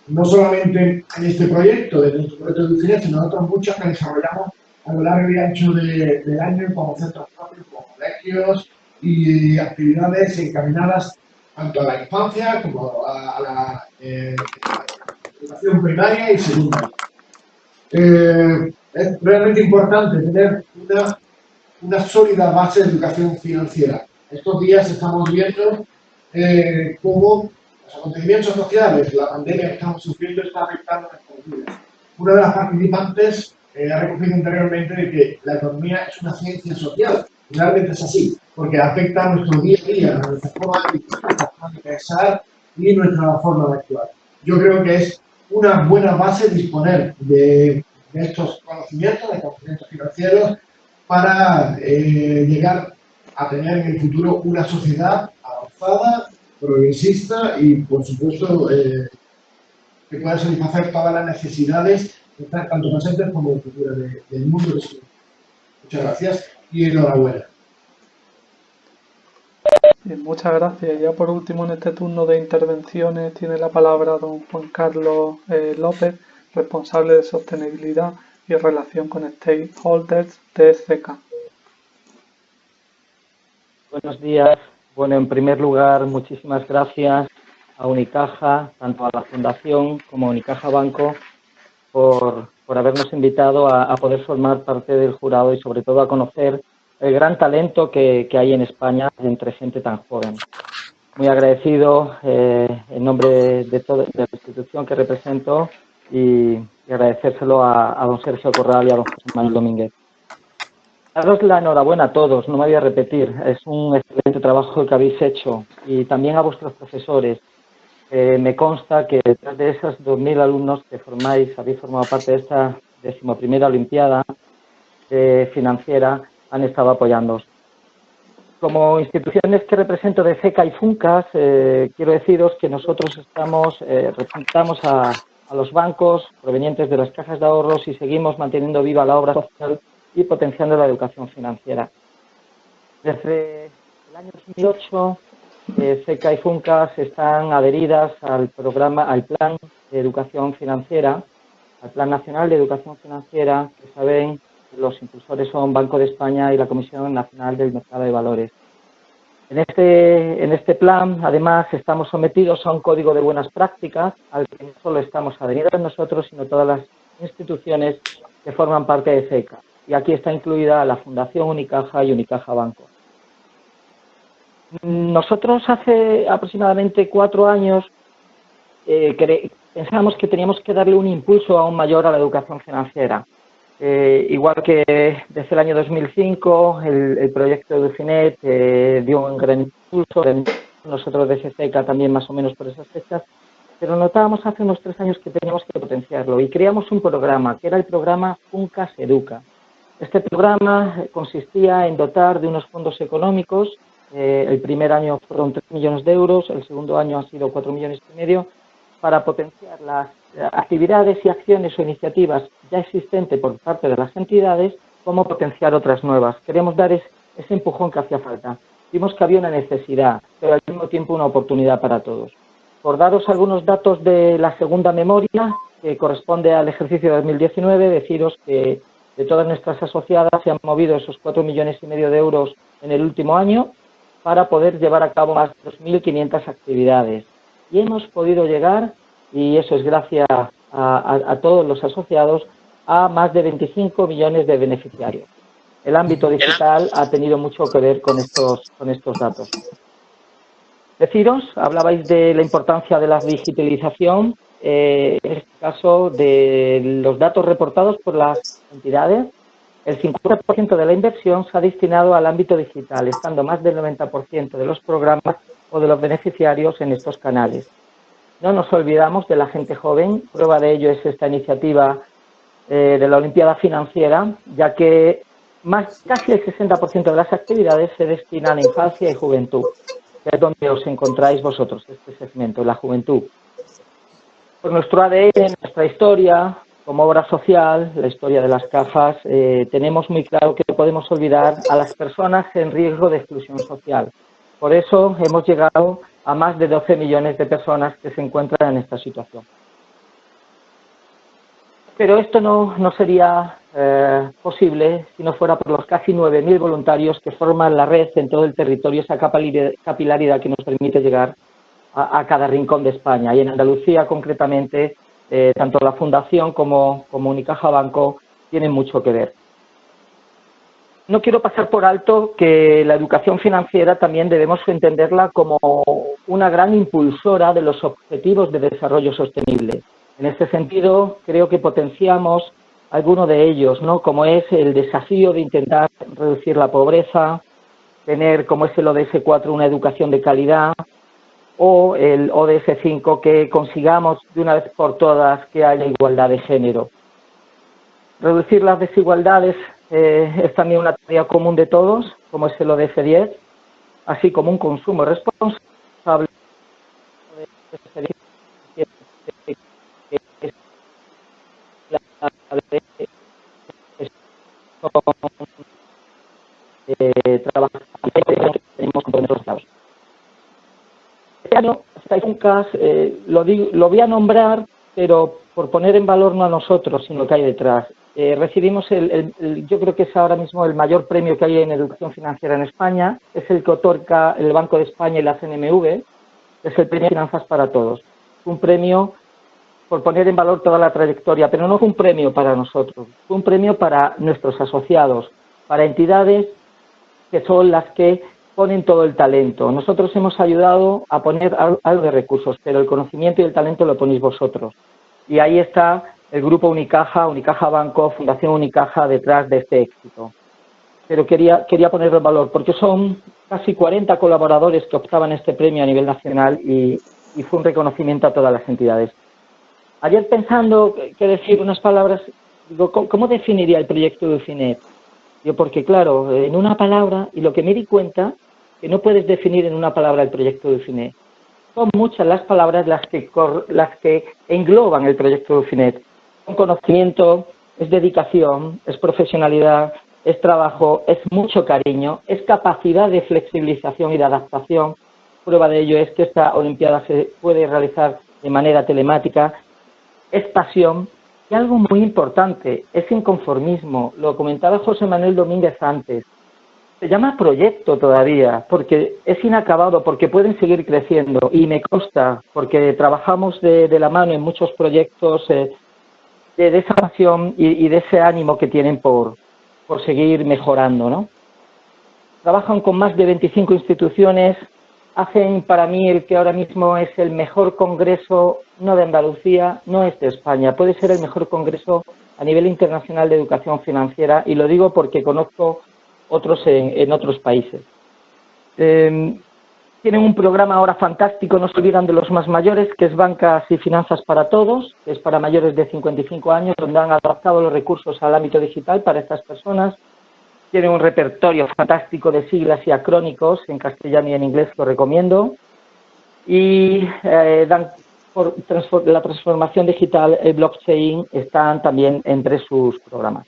No solamente en este proyecto, de nuestro proyecto de UCINES, sino en otros muchos que desarrollamos a lo largo y ancho del año, como centros propios, como colegios y actividades encaminadas tanto a la infancia como a la educación primaria y secundaria. Es realmente importante tener una sólida base de educación financiera. Estos días estamos viendo cómo los acontecimientos sociales, la pandemia que estamos sufriendo, está afectando a nuestras vidas. Una de las participantes ha recogido anteriormente de que la economía es una ciencia social. Realmente es así, porque afecta a nuestro día a día, a nuestra forma de vivir, nuestra forma de pensar y nuestra forma de actuar. Yo creo que es una buena base disponer de estos conocimientos financieros, para llegar a tener en el futuro una sociedad avanzada, progresista y, por supuesto, que pueda satisfacer todas las necesidades que están tanto presentes como futuras del mundo. Muchas gracias y enhorabuena. Bien, muchas gracias. Ya por último, en este turno de intervenciones tiene la palabra don Juan Carlos López, responsable de sostenibilidad y relación con stakeholders de CECA. Buenos días. Bueno, en primer lugar, muchísimas gracias a Unicaja, tanto a la Fundación como a Unicaja Banco, por habernos invitado a poder formar parte del jurado y sobre todo a conocer el gran talento que hay en España entre gente tan joven. Muy agradecido en nombre de la institución que represento y agradecérselo a don Sergio Corral y a don José Manuel Domínguez. Daros la enhorabuena a todos, no me voy a repetir, es un excelente trabajo el que habéis hecho, y también a vuestros profesores. Me consta que detrás de esos 2.000 alumnos que habéis formado parte de esta 11ª Olimpiada financiera, han estado apoyándoos. Como instituciones que represento de CECA y FUNCAS, quiero deciros que nosotros representamos a los bancos provenientes de las cajas de ahorros y seguimos manteniendo viva la obra social y potenciando la educación financiera. Desde el año 2008, CECA y FUNCAS están adheridas al Plan de Educación Financiera, al Plan Nacional de Educación Financiera, que saben, los impulsores son Banco de España y la Comisión Nacional del Mercado de Valores. En este plan, además, estamos sometidos a un código de buenas prácticas al que no solo estamos adheridos nosotros, sino todas las instituciones que forman parte de CECA. Y aquí está incluida la Fundación Unicaja y Unicaja Banco. Nosotros hace aproximadamente 4 años pensamos que teníamos que darle un impulso aún mayor a la educación financiera. Igual que desde el año 2005 el proyecto de Ufinet dio un gran impulso, nosotros desde CECA también más o menos por esas fechas, pero notábamos hace unos 3 años que teníamos que potenciarlo y creamos un programa que era el programa Funcas Educa. Este programa consistía en dotar de unos fondos económicos. El primer año fueron 3 millones de euros, el segundo año han sido 4,5 millones para potenciar las actividades y acciones o iniciativas ya existentes por parte de las entidades, como potenciar otras nuevas. Queremos dar ese empujón que hacía falta. Vimos que había una necesidad, pero al mismo tiempo una oportunidad para todos. Por daros algunos datos de la segunda memoria, que corresponde al ejercicio de 2019, deciros que de todas nuestras asociadas se han movido esos 4,5 millones de euros en el último año para poder llevar a cabo más de 2.500 actividades. Y hemos podido llegar, y eso es gracias a todos los asociados, a más de 25 millones de beneficiarios. El ámbito digital ha tenido mucho que ver con estos datos. Deciros, hablabais de la importancia de la digitalización, en este caso de los datos reportados por las entidades. El 50% de la inversión se ha destinado al ámbito digital, estando más del 90% de los programas o de los beneficiarios en estos canales. No nos olvidamos de la gente joven, prueba de ello es esta iniciativa de la Olimpiada Financiera, ya que casi el 60% de las actividades se destinan a la infancia y juventud, que es donde os encontráis vosotros, este segmento, la juventud. Por nuestro ADN, nuestra historia, como obra social, la historia de las cajas, tenemos muy claro que no podemos olvidar a las personas en riesgo de exclusión social. Por eso hemos llegado a más de 12 millones de personas que se encuentran en esta situación. Pero esto no sería posible si no fuera por los casi 9.000 voluntarios que forman la red en todo el territorio, esa capilaridad que nos permite llegar a cada rincón de España. Y en Andalucía, concretamente, tanto la Fundación como Unicaja Banco tienen mucho que ver. No quiero pasar por alto que la educación financiera también debemos entenderla como una gran impulsora de los objetivos de desarrollo sostenible. En este sentido, creo que potenciamos alguno de ellos, ¿no? Como es el desafío de intentar reducir la pobreza, tener, como es el ODS 4, una educación de calidad, o el ODS 5, que consigamos de una vez por todas que haya igualdad de género. Reducir las desigualdades es también una tarea común de todos, como es el ODS 10, así como un consumo responsable tenemos compromisos claros. Este año, Funcas, lo voy a nombrar, pero por poner en valor no a nosotros, sino que hay detrás. Recibimos yo creo que es ahora mismo el mayor premio que hay en educación financiera en España, es el que otorga el Banco de España y la CNMV, es el premio Finanzas para Todos. Un premio por poner en valor toda la trayectoria, pero no fue un premio para nosotros, fue un premio para nuestros asociados, para entidades que son las que ponen todo el talento. Nosotros hemos ayudado a poner algo de recursos, pero el conocimiento y el talento lo ponéis vosotros. Y ahí está el Grupo Unicaja, Unicaja Banco, Fundación Unicaja detrás de este éxito. Pero quería ponerlo en valor porque son casi 40 colaboradores que optaban este premio a nivel nacional y fue un reconocimiento a todas las entidades. Ayer pensando que decir unas palabras, digo, ¿cómo definiría el proyecto de Ufinet? Yo, porque claro, en una palabra, y lo que me di cuenta, que no puedes definir en una palabra el proyecto de Ufinet. Son muchas las palabras las que engloban el proyecto de Ufinet. Son conocimiento, es dedicación, es profesionalidad, es trabajo, es mucho cariño, es capacidad de flexibilización y de adaptación. Prueba de ello es que esta Olimpiada se puede realizar de manera telemática. Es pasión y algo muy importante, es inconformismo. Lo comentaba José Manuel Domínguez antes. Se llama proyecto todavía, porque es inacabado, porque pueden seguir creciendo. Y me consta, porque trabajamos de la mano en muchos proyectos de esa pasión y de ese ánimo que tienen por seguir mejorando, ¿no? Trabajan con más de 25 instituciones, hacen para mí el que ahora mismo es el mejor congreso, no de Andalucía, no es de España, puede ser el mejor congreso a nivel internacional de educación financiera, y lo digo porque conozco otros en otros países. Tienen un programa ahora fantástico, no se olvidan de los más mayores, que es Bancas y Finanzas para Todos, que es para mayores de 55 años, donde han adaptado los recursos al ámbito digital para estas personas. Tienen un repertorio fantástico de siglas y acrónicos en castellano y en inglés, lo recomiendo. Y dan por la transformación digital, el blockchain, están también entre sus programas.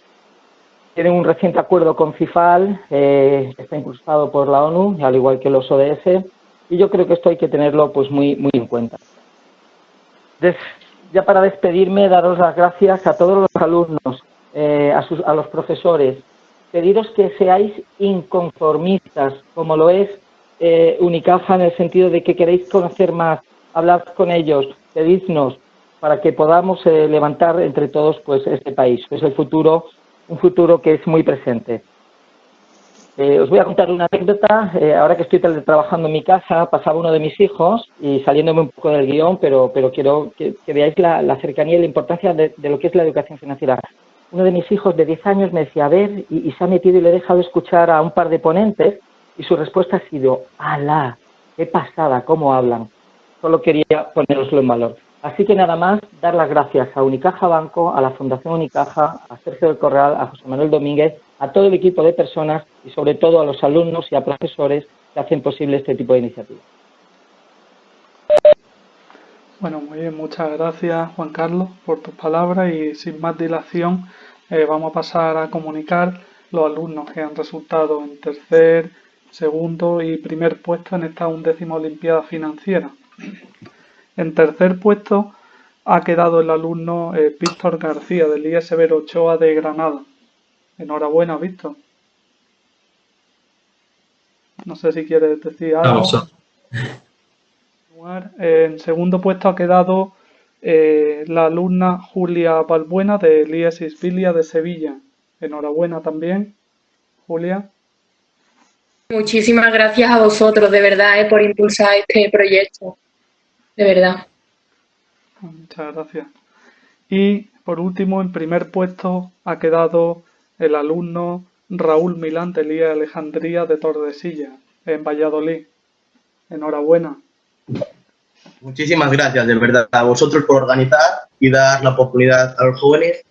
Tienen un reciente acuerdo con CIFAL, está impulsado por la ONU, al igual que los ODS, y yo creo que esto hay que tenerlo pues muy en cuenta. Ya para despedirme, daros las gracias a todos los alumnos, a los profesores, pediros que seáis inconformistas, como lo es Unicaja, en el sentido de que queréis conocer más, hablar con ellos, pedidnos, para que podamos levantar entre todos pues este país, que es el futuro, un futuro que es muy presente. Os voy a contar una anécdota. Ahora que estoy trabajando en mi casa, pasaba uno de mis hijos, y saliéndome un poco del guión, pero quiero que veáis la cercanía y la importancia de lo que es la educación financiera. Uno de mis hijos de 10 años me decía, a ver, y se ha metido y le he dejado escuchar a un par de ponentes, y su respuesta ha sido, ¡hala! ¡Qué pasada! ¿Cómo hablan? Solo quería poneroslo en valor. Así que nada más, dar las gracias a Unicaja Banco, a la Fundación Unicaja, a Sergio del Corral, a José Manuel Domínguez, a todo el equipo de personas y sobre todo a los alumnos y a profesores que hacen posible este tipo de iniciativas. Bueno, muy bien, muchas gracias Juan Carlos por tus palabras, y sin más dilación vamos a pasar a comunicar los alumnos que han resultado en tercer, segundo y primer puesto en esta 11ª Olimpiada Financiera. En tercer puesto ha quedado el alumno Víctor García del IES Severo Ochoa de Granada. Enhorabuena, Víctor. No sé si quieres decir algo. En segundo puesto ha quedado la alumna Julia Balbuena del IES Isbilia de Sevilla. Enhorabuena también, Julia. Muchísimas gracias a vosotros, de verdad, por impulsar este proyecto. De verdad. Muchas gracias. Y por último, en primer puesto ha quedado el alumno Raúl Milán del IES Alejandría de Tordesillas, en Valladolid. Enhorabuena. Muchísimas gracias, de verdad, a vosotros por organizar y dar la oportunidad a los jóvenes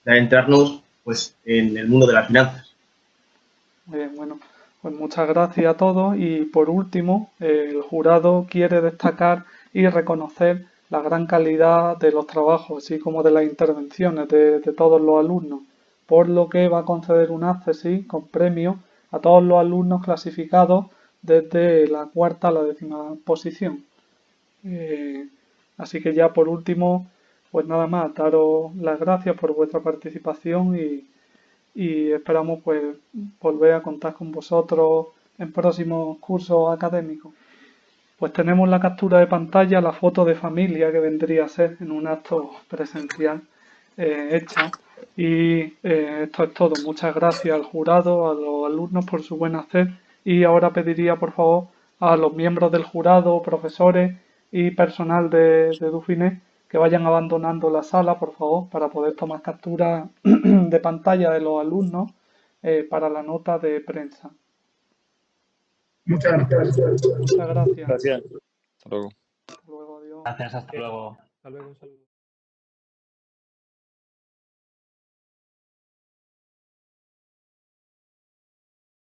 de adentrarnos pues, en el mundo de las finanzas. Muy bien, bueno, pues muchas gracias a todos, y por último, el jurado quiere destacar y reconocer la gran calidad de los trabajos, así como de las intervenciones de todos los alumnos, por lo que va a conceder un accesi con premio a todos los alumnos clasificados desde la 4ª a la 10ª posición. Así que ya por último, pues nada más, daros las gracias por vuestra participación, y esperamos pues volver a contar con vosotros en próximos cursos académicos. Pues tenemos la captura de pantalla, la foto de familia que vendría a ser en un acto presencial hecha, y esto es todo. Muchas gracias al jurado, a los alumnos por su buen hacer, y ahora pediría por favor a los miembros del jurado, profesores y personal de Dauphiné que vayan abandonando la sala, por favor, para poder tomar captura de pantalla de los alumnos para la nota de prensa. Muchas gracias. Muchas gracias. Gracias. Hasta luego. Hasta luego, adiós. Gracias, hasta luego. Hasta luego, un saludo.